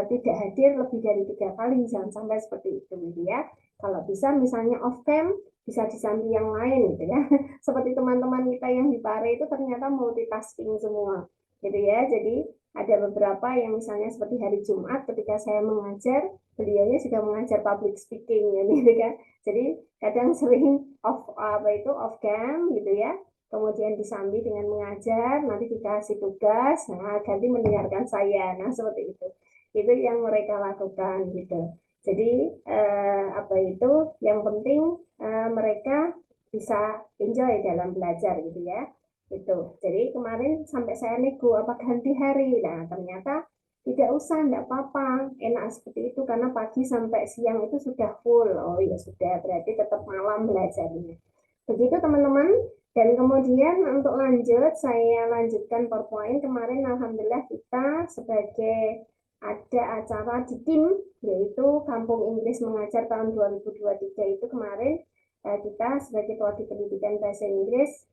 Speaker 1: tidak hadir lebih dari 3 kali, jangan sampai seperti itu gitu ya. Kalau bisa misalnya off cam, bisa disambi yang lain gitu ya. Seperti teman-teman kita yang di Pare itu ternyata multitasking semua gitu ya. Jadi ada beberapa yang misalnya seperti hari Jumat ketika saya mengajar, beliaunya juga mengajar public speaking ya gitu kan. Jadi kadang sering off cam gitu ya. Kemudian disambi dengan mengajar, nanti dikasih tugas, nah ganti mendengarkan saya. Nah seperti itu. Itu yang mereka lakukan gitu. Jadi yang penting mereka bisa enjoy dalam belajar gitu ya. Itu. Jadi kemarin sampai saya nego apa ganti hari. Nah, ternyata tidak usah, enggak apa-apa. Enak seperti itu karena pagi sampai siang itu sudah full. Oh ya sudah, berarti tetap malam belajarnya. Begitu teman-teman. Dan kemudian untuk lanjut, saya lanjutkan PowerPoint. Kemarin alhamdulillah kita sebagai ada acara di tim, yaitu Kampung Inggris Mengajar tahun 2023 itu kemarin kita sebagai Prodi Pendidikan Bahasa Inggris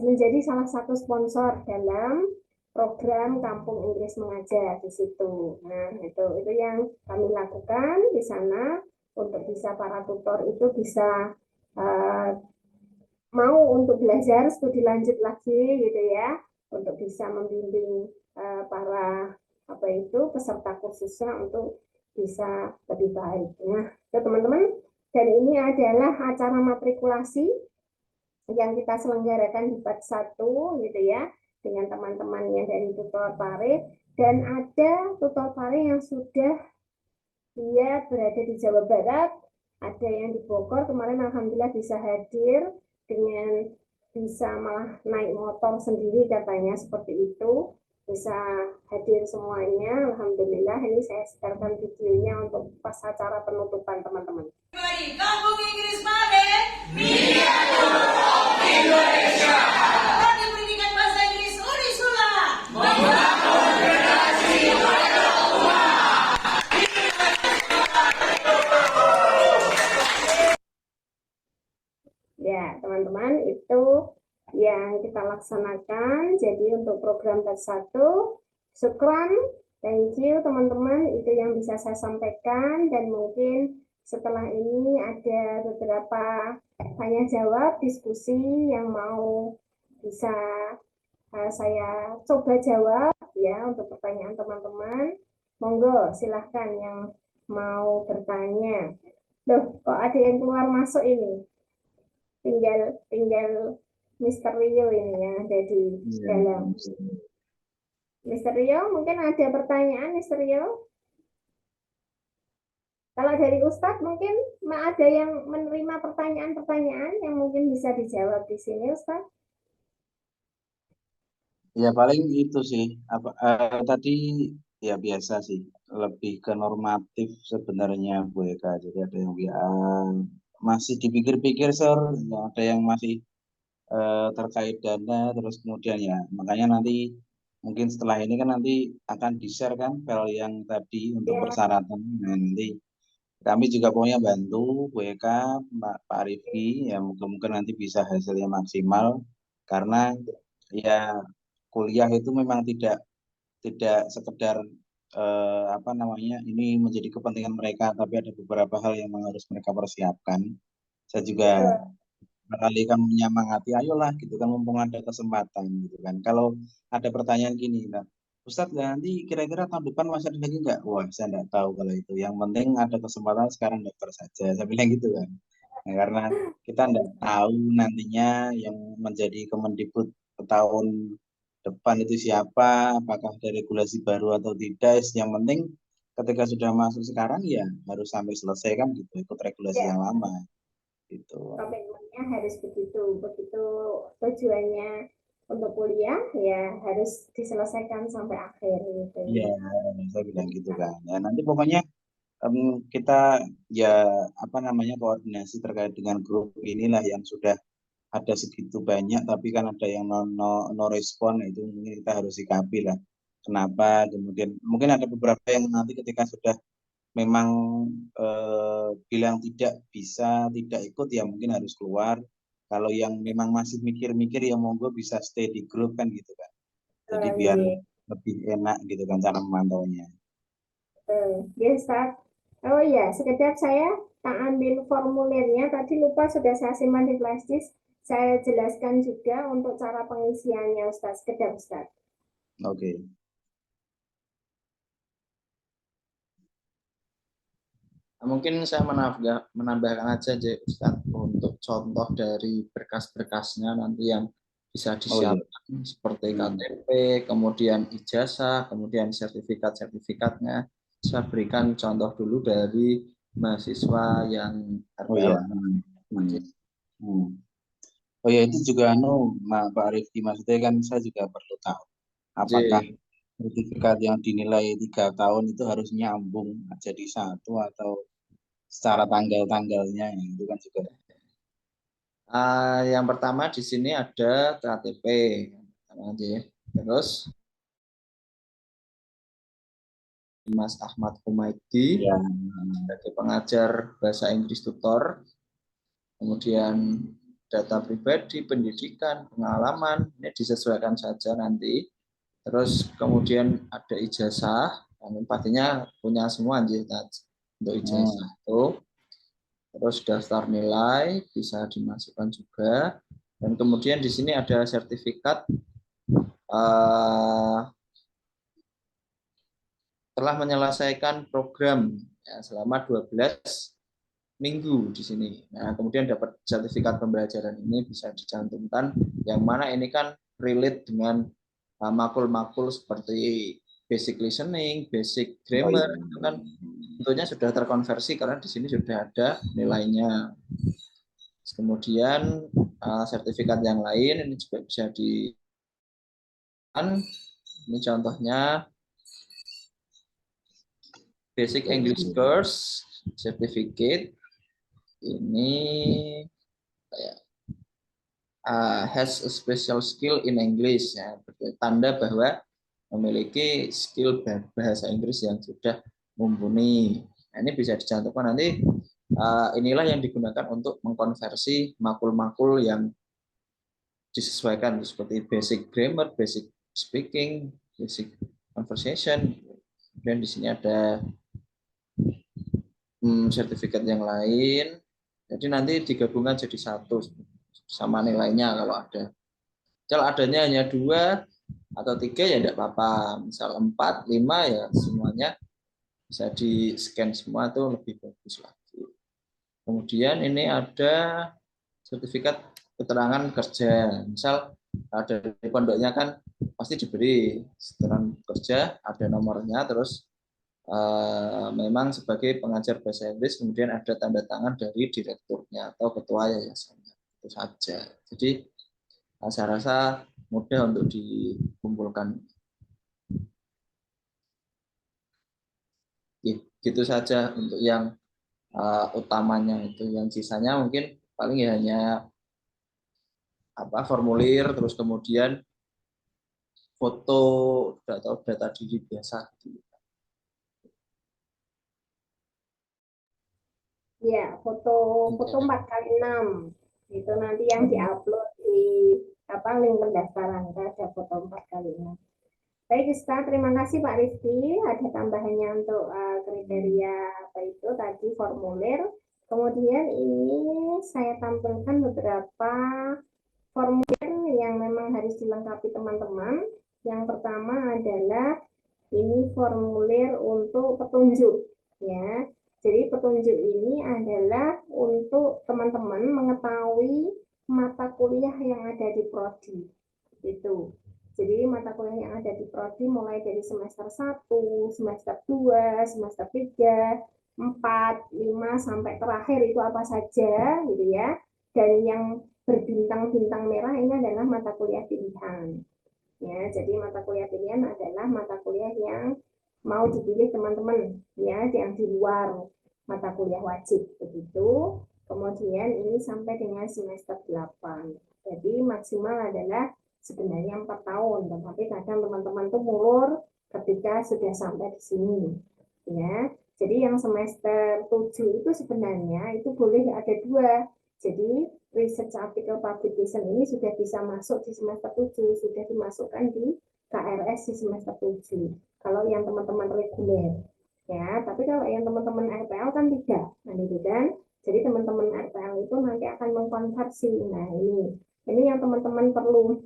Speaker 1: menjadi salah satu sponsor dalam program Kampung Inggris Mengajar di situ. Nah, itu yang kami lakukan di sana untuk bisa para tutor itu bisa mau untuk belajar studi lanjut lagi gitu ya, untuk bisa membimbing para peserta kursusnya untuk bisa lebih baik. Nah, teman-teman, dan ini adalah acara matrikulasi yang kita selenggarakan di batch 1 gitu ya, dengan teman-teman yang dari tutor Pare, dan ada tutor Pare yang sudah dia berada di Jawa Barat, ada yang di Bogor, kemarin alhamdulillah bisa hadir dengan bisa malah naik motor sendiri katanya seperti itu. Bisa hadir semuanya. Alhamdulillah ini saya sebarkan videonya untuk pas acara penutupan teman-teman.
Speaker 3: Kampung Inggris Made, Media Group of Indonesia. Prodi Pendidikan Bahasa Inggris Unisula. Membangun generasi mereka tua.
Speaker 1: Ya, teman-teman, itu yang kita laksanakan. Jadi untuk program batch 1, syukran, thank you teman-teman, itu yang bisa saya sampaikan. Dan mungkin setelah ini ada beberapa tanya jawab, diskusi yang mau bisa saya coba jawab ya untuk pertanyaan teman-teman. Monggo silahkan yang mau bertanya. Loh, kok ada yang keluar masuk ini? Tinggal Mr. Rio ini yang ada di dalam. Mr. Rio, mungkin ada pertanyaan, Mr. Rio? Kalau dari Ustadz mungkin ada yang menerima pertanyaan-pertanyaan yang mungkin bisa dijawab di sini, Ustadz.
Speaker 6: Ya paling itu sih tadi ya biasa sih, lebih ke normatif sebenarnya Bu Eka. Jadi ada yang masih dipikir-pikir Sir, ya, ada yang masih terkait dana, terus kemudian ya makanya nanti mungkin setelah ini kan nanti akan di-share kan file yang tadi untuk persyaratan. Nah, nanti kami juga pokoknya bantu Bu Eka, Pak Rifki, ya mungkin nanti bisa hasilnya maksimal, karena ya kuliah itu memang tidak sekedar apa namanya ini menjadi kepentingan mereka, tapi ada beberapa hal yang memang harus mereka persiapkan. Saya juga kali kan menyemangati, ayolah gitu kan, mumpung ada kesempatan gitu kan. Kalau ada pertanyaan gini, nah, Ustadz nanti kira-kira tahun depan masih ada lagi nggak? Wah, saya nggak tahu kalau itu. Yang penting ada kesempatan sekarang daftar saja. Saya bilang gitu kan. Nah, karena kita nggak tahu nantinya yang menjadi Kemendikbud tahun depan itu siapa, apakah ada regulasi baru atau tidak. Yang penting ketika sudah masuk sekarang ya harus sampai selesai kan gitu, ikut regulasi yang lama gitu.
Speaker 1: Komitmennya harus begitu tujuannya untuk kuliah ya harus diselesaikan sampai akhir gitu.
Speaker 6: Iya, saya bilang gitu kan. Ya nanti pokoknya kita ya apa namanya koordinasi terkait dengan grup inilah yang sudah ada segitu banyak, tapi kan ada yang no respon, itu mungkin kita harus sikapi lah. Kenapa? Kemudian mungkin ada beberapa yang nanti ketika sudah memang bilang tidak bisa, tidak ikut ya mungkin harus keluar. Kalau yang memang masih mikir-mikir ya monggo bisa stay di grup kan gitu kan. Jadi biar lebih enak gitu kan cara memantaunya.
Speaker 1: Ya, Ustaz. Oh ya, sekejap saya tak ambil formulirnya. Tadi lupa sudah saya simpan di flash disk. Saya jelaskan juga untuk cara pengisiannya, Ustaz. Sekejap, Ustaz.
Speaker 6: Oke.
Speaker 7: Mungkin saya menambahkan aja Ustaz untuk contoh dari berkas-berkasnya nanti yang bisa disiapkan seperti KTP, kemudian ijazah, kemudian sertifikatnya. Saya berikan contoh dulu dari mahasiswa yang
Speaker 6: Oh ya itu juga Pak Rifki, maksudnya kan saya juga perlu tahu apakah sertifikat yang dinilai 3 tahun itu harus nyambung jadi 1 atau secara tanggal-tanggalnya, itu kan juga.
Speaker 7: Yang pertama di sini ada KTP, terus Mas Ahmad Humaydi sebagai pengajar bahasa Inggris tutor, kemudian data pribadi, pendidikan, pengalaman, ini disesuaikan saja nanti. Terus kemudian ada ijazah, pastinya punya semua untuk ijazah itu. Terus daftar nilai bisa dimasukkan juga. Dan kemudian di sini ada sertifikat telah menyelesaikan program ya, selama 12 minggu di sini. Nah, kemudian dapat sertifikat pembelajaran ini bisa dicantumkan, yang mana ini kan relate dengan makul-makul seperti basic listening, basic grammar, itu kan tentunya sudah terkonversi karena di sini sudah ada nilainya. Kemudian sertifikat yang lain ini juga bisa di ini contohnya Basic English Course Certificate ini has a special skill in English ya, tanda bahwa memiliki skill bahasa Inggris yang sudah mumpuni. Nah, ini bisa dicantumkan nanti. Inilah yang digunakan untuk mengkonversi makul-makul yang disesuaikan seperti basic grammar, basic speaking, basic conversation. Dan di sini ada sertifikat yang lain. Jadi nanti digabungkan jadi satu sama nilainya kalau ada. Kalau adanya hanya 2 atau 3 ya tidak apa-apa. Misal 4, 5 ya semuanya bisa di-scan semua itu lebih bagus lagi. Kemudian ini ada sertifikat keterangan kerja. Misal dari pondoknya kan pasti diberi keterangan kerja, ada nomornya, terus memang sebagai pengajar bahasa Inggris, kemudian ada tanda tangan dari direkturnya atau ketua yayasannya. Itu saja. Jadi saya rasa mudah untuk dikumpulkan. Gitu saja untuk yang utamanya itu. Yang sisanya mungkin paling ya hanya formulir, terus kemudian foto data diri biasa.
Speaker 1: Ya, foto 4x6 itu nanti yang diupload di link pendaftaran, ada foto 4x6. Baik, Ustaz, terima kasih Pak Rizky. Ada tambahannya untuk kriteria itu tadi formulir. Kemudian ini saya tampilkan beberapa formulir yang memang harus dilengkapi teman-teman. Yang pertama adalah ini formulir untuk petunjuk, ya. Jadi petunjuk ini adalah untuk teman-teman mengetahui mata kuliah yang ada di prodi. Itu. Jadi mata kuliah yang ada di prodi mulai dari semester 1, semester 2, semester 3, 4, 5 sampai terakhir itu apa saja gitu ya. Dan yang berbintang-bintang merah ini adalah mata kuliah pilihan. Ya, jadi mata kuliah pilihan adalah mata kuliah yang mau dipilih teman-teman ya, yang di luar mata kuliah wajib begitu. Kemudian ini sampai dengan semester 8. Jadi maksimal adalah sebenarnya 4 tahun, tetapi kadang teman-teman tuh mulur ketika sudah sampai di sini. Ya. Jadi yang semester 7 itu sebenarnya itu boleh ada 2. Jadi research article publication ini sudah bisa masuk di semester 7, sudah dimasukkan di KRS di semester 7. Kalau yang teman-teman reguler. Ya, tapi kalau yang teman-teman RPL kan tidak. Nah, itu kan. Jadi teman-teman RPL itu nanti akan mengkonversi. Nah, ini yang teman-teman perlu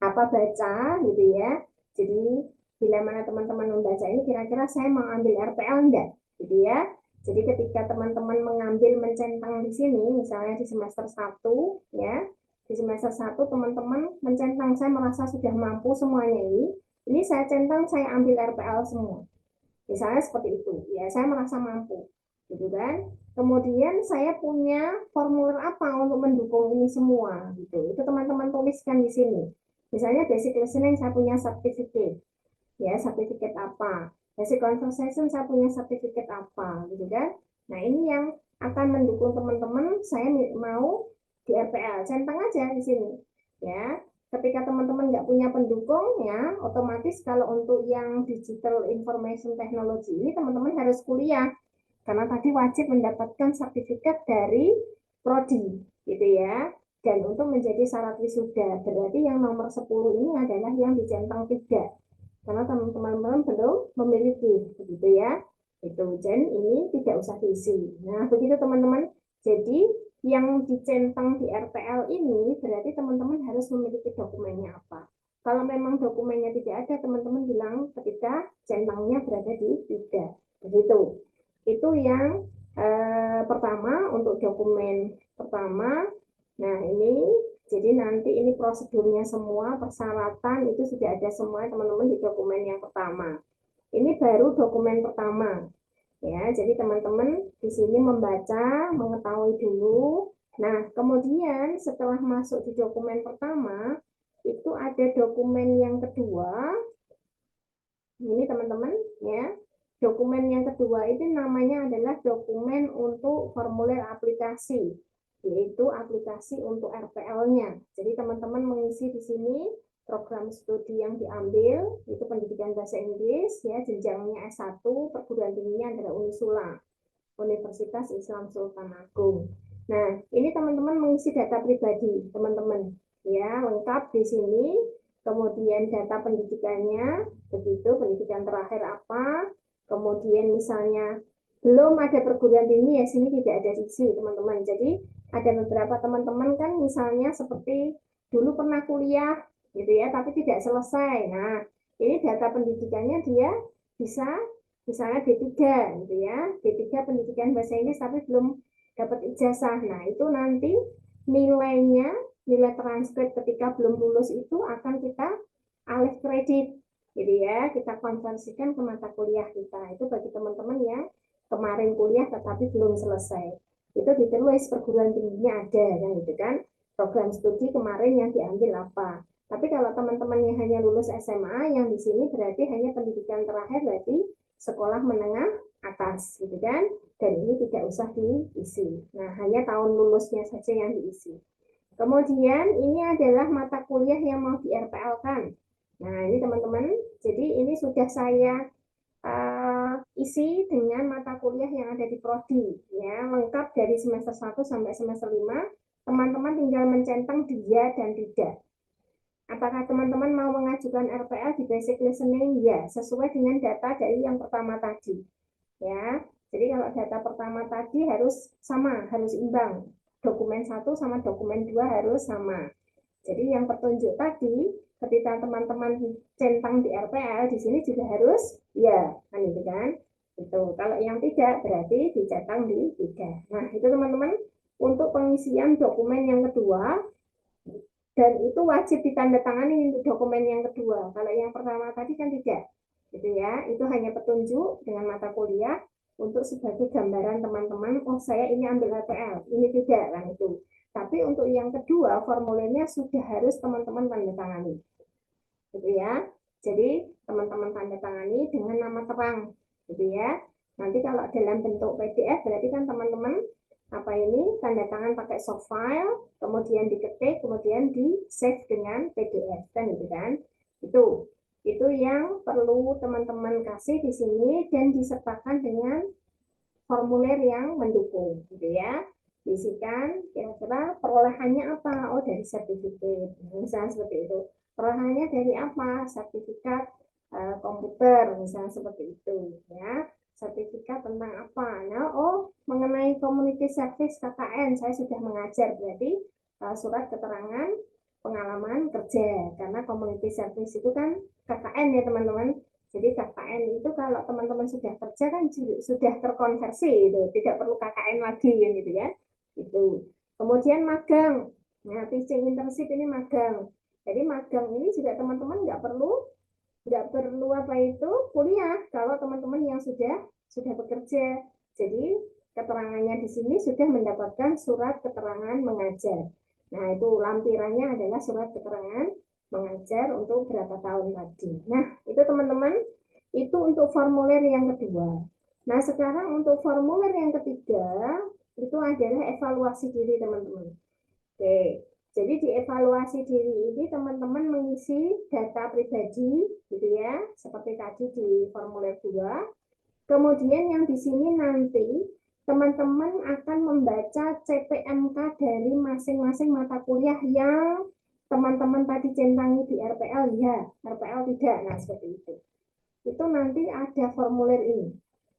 Speaker 1: baca gitu ya. Jadi bila mana teman-teman membaca ini kira-kira saya mau ambil RPL enggak gitu ya. Jadi ketika teman-teman mengambil mencentang di sini misalnya di semester 1 ya. Di semester 1 teman-teman mencentang saya merasa sudah mampu semuanya ini saya centang saya ambil RPL semua. Misalnya seperti itu, ya saya merasa mampu, gitu kan? Kemudian saya punya formulir apa untuk mendukung ini semua, gitu. Itu teman-teman tuliskan di sini. Misalnya basic listening saya punya sertifikat, ya sertifikat apa? Basic conversation saya punya sertifikat apa, gitu kan? Nah ini yang akan mendukung teman-teman. Saya mau di RPL, centang aja di sini, ya. Ketika teman-teman nggak punya pendukung ya, otomatis kalau untuk yang digital information technology ini teman-teman harus kuliah karena tadi wajib mendapatkan sertifikat dari prodi gitu ya. Dan untuk menjadi syarat wisuda berarti yang nomor 10 ini adalah yang dicentang 3 karena teman-teman belum memiliki begitu ya. Itu dan ini tidak usah diisi. Nah, begitu teman-teman. Jadi yang dicentang di RPL ini berarti teman-teman harus memiliki dokumennya apa. Kalau memang dokumennya tidak ada, teman-teman bilang ketika centangnya berada di 3. Begitu. Itu yang pertama untuk dokumen pertama. Nah ini, jadi nanti ini prosedurnya semua, persyaratan itu sudah ada semua teman-teman di dokumen yang pertama. Ini baru dokumen pertama. Ya, jadi teman-teman di sini membaca, mengetahui dulu Nah, kemudian setelah masuk di dokumen pertama, itu ada dokumen yang kedua. Ini teman-teman ya. Dokumen yang kedua itu namanya adalah dokumen untuk formulir aplikasi, yaitu aplikasi untuk RPL-nya. Jadi teman-teman mengisi di sini program studi yang diambil, itu pendidikan bahasa Inggris, ya jenjangnya S1, perguruan tingginya adalah Unisula, Universitas Islam Sultan Agung. Nah, ini teman-teman mengisi data pribadi, teman-teman. Ya, lengkap di sini. Kemudian data pendidikannya, begitu, pendidikan terakhir apa, kemudian misalnya belum ada perguruan tinggi, ya sini tidak ada isi, teman-teman. Jadi ada beberapa teman-teman kan misalnya seperti dulu pernah kuliah, gitu ya, tapi tidak selesai. Nah, ini data pendidikannya dia bisa misalnya D3, gitu ya, D3 pendidikan bahasa Inggris tapi belum dapat ijazah. Nah, itu nanti nilainya, nilai transkrip ketika belum lulus itu akan kita alih kredit, jadi ya kita konversikan ke mata kuliah kita. Itu bagi teman-teman yang kemarin kuliah tetapi belum selesai, itu ditulis perguruan tingginya ada, kan gitu kan, program studi kemarin yang diambil apa. Tapi kalau teman-teman yang hanya lulus SMA, yang di sini berarti hanya pendidikan terakhir, berarti sekolah menengah atas, gitu kan, dan ini tidak usah diisi. Nah, hanya tahun lulusnya saja yang diisi. Kemudian ini adalah mata kuliah yang mau di-RPL-kan. Nah, ini teman-teman, jadi ini sudah saya isi dengan mata kuliah yang ada di Prodi, ya, lengkap dari semester 1 sampai semester 5. Teman-teman tinggal mencentang dia dan tidak. Apakah teman-teman mau mengajukan RPL di basic listening? Ya, sesuai dengan data dari yang pertama tadi. Ya, jadi kalau data pertama tadi harus sama, harus imbang. Dokumen 1 sama dokumen 2 harus sama. Jadi yang petunjuk tadi, ketika teman-teman centang di RPL, di sini juga harus ya, kan itu kan? Itu. Kalau yang tidak, berarti dicentang di 3. Nah, itu teman-teman untuk pengisian dokumen yang kedua, dan itu wajib ditandatangani untuk dokumen yang kedua. Kalau yang pertama tadi kan tidak, gitu ya. Itu hanya petunjuk dengan mata kuliah untuk sebagai gambaran teman-teman, oh saya ini ambil RPL, ini tidak, kan itu. Tapi untuk yang kedua, formulirnya sudah harus teman-teman tanda tangani, gitu ya. Jadi teman-teman tanda tangani dengan nama terang, gitu ya. Nanti kalau dalam bentuk PDF berarti kan teman-teman apa ini tanda tangan pakai soft file, kemudian diketik, kemudian di save dengan PDF, kan gitu kan. Itu yang perlu teman-teman kasih di sini dan disertakan dengan formulir yang mendukung, gitu ya. Isikan kira-kira perolehannya apa? Oh, dari sertifikat, misalnya seperti itu. Perolehannya dari apa? Sertifikat komputer, misalnya seperti itu, ya. Sertifikat tentang apa? Nah, oh, mengenai community service KKN, saya sudah mengajar, berarti surat keterangan pengalaman kerja, karena community service itu kan KKN ya teman-teman. Jadi KKN itu kalau teman-teman sudah kerja kan sudah terkonversi, itu tidak perlu KKN lagi, gitu ya. Itu. Kemudian magang, nah teaching internship ini magang. Jadi magang ini juga teman-teman nggak perlu apa itu kuliah kalau teman-teman yang sudah bekerja. Jadi keterangannya di sini sudah mendapatkan surat keterangan mengajar. Nah, itu lampirannya adalah surat keterangan mengajar untuk berapa tahun tadi. Nah, itu teman-teman, itu untuk formulir yang kedua. Nah, sekarang untuk formulir yang ketiga, itu adalah evaluasi diri teman-teman. Oke, jadi di evaluasi diri ini teman-teman mengisi data pribadi, gitu ya, seperti tadi di formulir 2. Kemudian yang di sini nanti teman-teman akan membaca CPMK dari masing-masing mata kuliah yang teman-teman tadi centangi di RPL, ya, RPL tidak, nah seperti itu. Itu nanti ada formulir ini,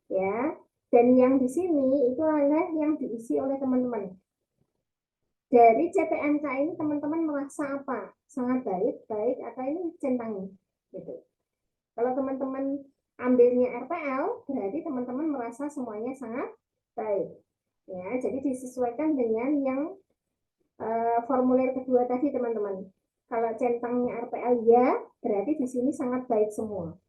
Speaker 1: ya. Dan yang di sini itu adalah yang diisi oleh teman-teman. Dari CPMK ini teman-teman merasa apa? Sangat baik, atau ini centangi, gitu. Kalau teman-teman ambilnya RPL, berarti teman-teman merasa semuanya sangat baik. Ya, jadi disesuaikan dengan yang formulir kedua tadi teman-teman. Kalau centangnya RPL ya, berarti di sini sangat baik semua.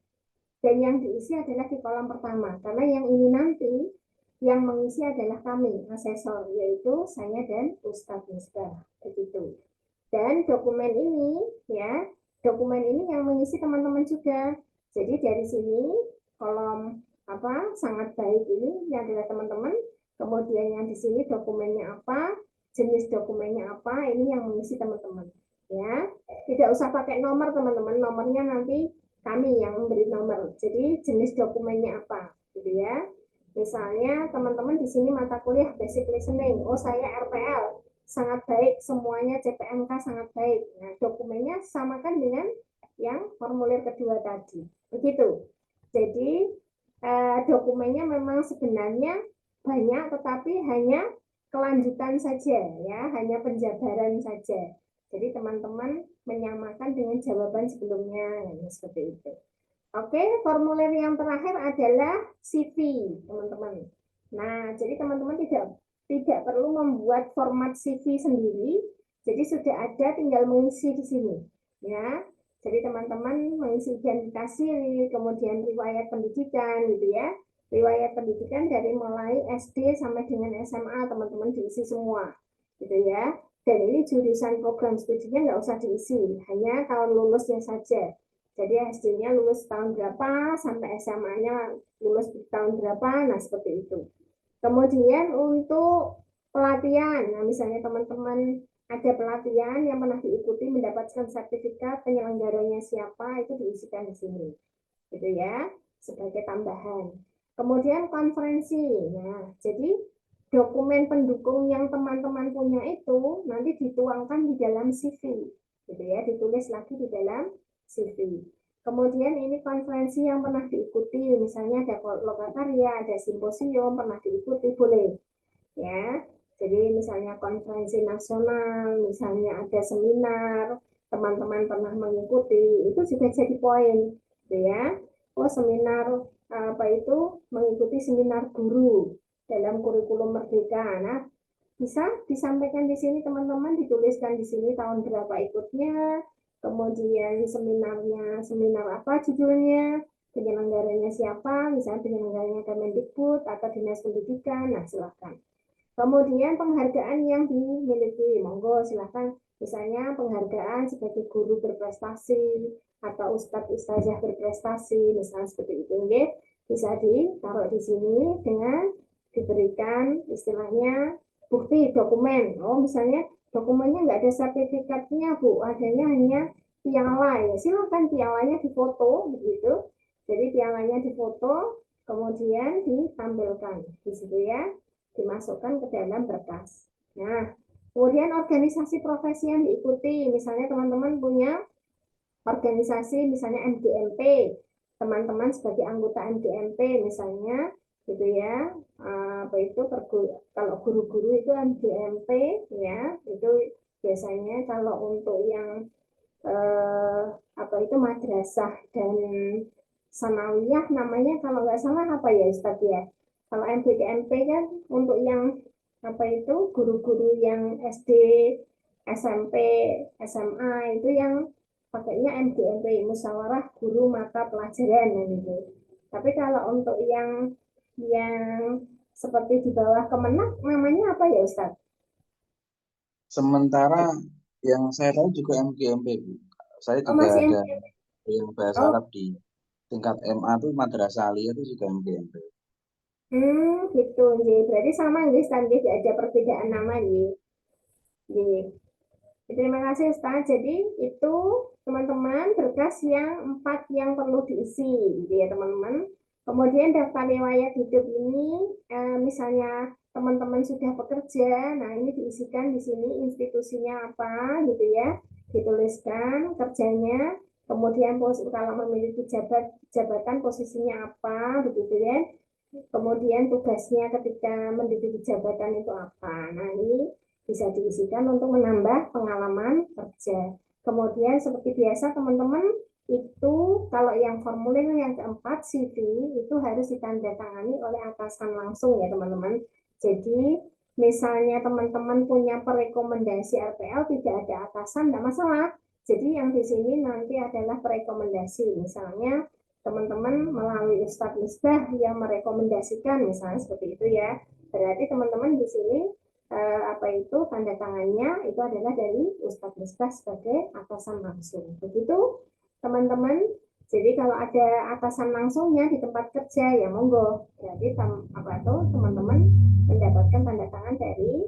Speaker 1: Dan yang diisi adalah di kolom pertama, karena yang ini nanti yang mengisi adalah kami, asesor, yaitu saya dan Ustadz Misbah, begitu. Dan dokumen ini, ya, dokumen ini yang mengisi teman-teman juga. Jadi dari sini kolom sangat baik ini adalah teman-teman. Kemudian yang di sini dokumennya apa, jenis dokumennya apa, ini yang mengisi teman-teman. Ya, tidak usah pakai nomor teman-teman. Nomornya nanti kami yang memberi nomor. Jadi jenis dokumennya apa, gitu ya. Misalnya teman-teman di sini mata kuliah basic listening, oh saya RPL, sangat baik, semuanya CPMK sangat baik. Nah, dokumennya samakan dengan yang formulir kedua tadi. Begitu. Jadi dokumennya memang sebenarnya banyak, tetapi hanya kelanjutan saja, ya, hanya penjabaran saja. Jadi teman-teman menyamakan dengan jawaban sebelumnya, seperti itu. Oke, formulir yang terakhir adalah CV, teman-teman. Nah, jadi teman-teman tidak perlu membuat format CV sendiri. Jadi sudah ada, tinggal mengisi di sini, ya. Jadi teman-teman mengisi identitas diri, kemudian riwayat pendidikan, gitu ya. Riwayat pendidikan dari mulai SD sampai dengan SMA, teman-teman diisi semua, gitu ya. Dan ini jurusan program studinya nggak usah diisi, hanya tahun lulusnya saja. Jadi SD-nya lulus tahun berapa, sampai SMA-nya lulus di tahun berapa, nah seperti itu. Kemudian untuk pelatihan, nah misalnya teman-teman ada pelatihan yang pernah diikuti mendapatkan sertifikat, penyelenggaranya siapa, itu diisikan di sini. Gitu ya, sebagai tambahan. Kemudian konferensi, nah jadi dokumen pendukung yang teman-teman punya itu nanti dituangkan di dalam CV, gitu ya, ditulis lagi di dalam CV. Kemudian ini konferensi yang pernah diikuti, misalnya ada lokakarya, ada simposium, pernah diikuti, boleh. Ya, jadi misalnya konferensi nasional, misalnya ada seminar, teman-teman pernah mengikuti, itu juga jadi poin, gitu ya. Oh, seminar mengikuti seminar guru dalam kurikulum merdeka. Nah, bisa disampaikan di sini teman-teman, dituliskan di sini tahun berapa ikutnya, kemudian seminarnya seminar apa judulnya, penyelenggaranya siapa, misalnya penyelenggaranya Kemendikbud atau Dinas Pendidikan, nah silakan. Kemudian penghargaan yang dimiliki, monggo silakan, misalnya penghargaan sebagai guru berprestasi atau ustadz ustazah berprestasi, misalnya seperti itu, ya. Bisa ditaruh di sini dengan diberikan istilahnya bukti dokumen. Oh, misalnya dokumennya nggak ada sertifikatnya, Bu, adanya hanya piala, ya silakan pialanya difoto, begitu. Jadi pialanya difoto, kemudian ditampilkan di situ, ya, dimasukkan ke dalam berkas. Nah, kemudian organisasi profesi yang diikuti, misalnya teman-teman punya organisasi, misalnya MGMP, teman-teman sebagai anggota MGMP misalnya, gitu ya, kalau guru-guru itu MGMP, ya, itu biasanya kalau untuk yang madrasah dan sanawiyah namanya, kalau nggak salah apa ya Ustaz ya, kalau MGMP kan untuk yang guru-guru yang SD, SMP, SMA itu yang pakainya MGMP, musyawarah guru mata pelajaran, gitu. Tapi kalau untuk yang seperti di bawah Kemenak namanya apa ya Ustaz?
Speaker 6: Sementara yang saya tahu juga MGMP, Bu. Saya juga
Speaker 1: masih
Speaker 6: ada
Speaker 1: MGMP.
Speaker 6: yang bahasa Arab di tingkat MA itu Madrasah Aliyah itu juga MGMP.
Speaker 1: Gitu, berarti sama nggih Ustaz, tidak ada perbedaan nama nggih. Terima kasih Ustaz. Jadi itu teman-teman berkas yang 4 yang perlu diisi, gitu ya teman-teman. Kemudian daftar riwayat hidup ini, misalnya teman-teman sudah bekerja, nah ini diisikan di sini institusinya apa, gitu ya, dituliskan kerjanya. Kemudian kalau memiliki jabatan posisinya apa, begitu ya. Kemudian tugasnya ketika menduduki jabatan itu apa. Nah ini bisa diisikan untuk menambah pengalaman kerja. Kemudian seperti biasa teman-teman, itu kalau yang formulir yang keempat CV itu harus ditandatangani oleh atasan langsung ya teman-teman. Jadi misalnya teman-teman punya perekomendasi RPL tidak ada atasan, tidak masalah. Jadi yang di sini nanti adalah perekomendasi. Misalnya teman-teman melalui Ustadz Misbah yang merekomendasikan, misalnya seperti itu ya. Berarti teman-teman di sini tanda tangannya itu adalah dari Ustadz Misbah sebagai atasan langsung. Begitu teman-teman. Jadi kalau ada atasan langsungnya di tempat kerja ya monggo. Jadi teman-teman mendapatkan tanda tangan dari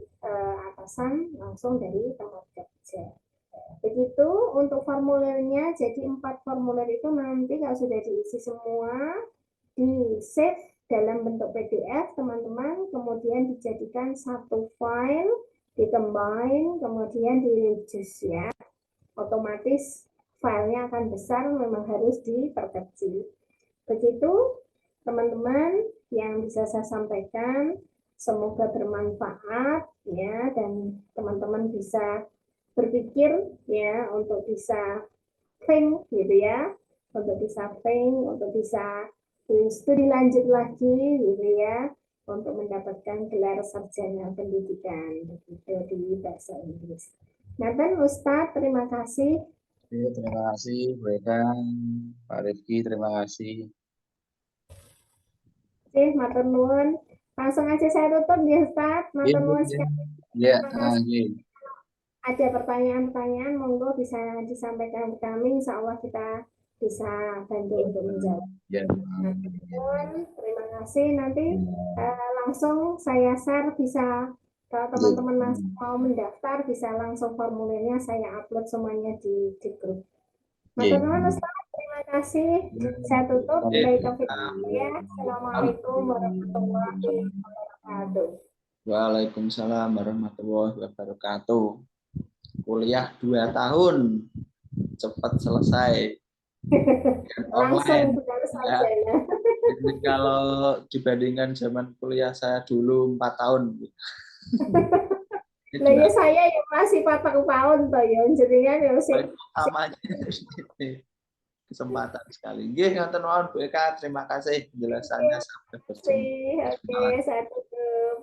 Speaker 1: atasan langsung dari tempat kerja. Begitu untuk formulirnya. Jadi 4 formulir itu nanti kalau sudah diisi semua di save dalam bentuk PDF teman-teman, kemudian dijadikan satu file, di-combine, kemudian di-reduce ya. Otomatis filenya akan besar, memang harus diperkecil. Begitu teman-teman yang bisa saya sampaikan, semoga bermanfaat ya, dan teman-teman bisa berpikir ya untuk bisa think gitu ya, untuk bisa studi lanjut lagi gitu ya, untuk mendapatkan gelar sarjana pendidikan begitu di bahasa Inggris. Nathan, Ustadz, terima kasih.
Speaker 6: Terima kasih Bu Eka, Pak Rifki, terima kasih.
Speaker 1: Matur nuwun. Langsung aja saya tutup ya Ustadz. Matur nuwun sekali.
Speaker 6: Ya,
Speaker 1: Terima kasih. Ada pertanyaan-pertanyaan, monggo bisa disampaikan ke kami. Insya Allah kita bisa bantu untuk menjawab.
Speaker 6: Ya.
Speaker 1: Terima kasih. Nanti langsung saya share, bisa kalau teman-teman langsung mau mendaftar bisa langsung formulirnya saya upload semuanya di grup. Matur Ustaz, terima kasih. Saya tutup. Assalamualaikum warahmatullahi wabarakatuh.
Speaker 7: Waalaikumsalam warahmatullahi wabarakatuh. Kuliah 2 tahun cepat selesai.
Speaker 1: Langsung sudah sarjana.
Speaker 7: Jadi kalau dibandingkan zaman kuliah saya dulu 4 tahun.
Speaker 1: Nah ya saya yang masih 4 tahun toh ya, jadinya ya
Speaker 7: pertamanya kesempatan sekali. Nggih, ngoten mawon Bu Eka, terima kasih penjelasannya. Sampai berjumpa.
Speaker 1: Oke, saya tutup.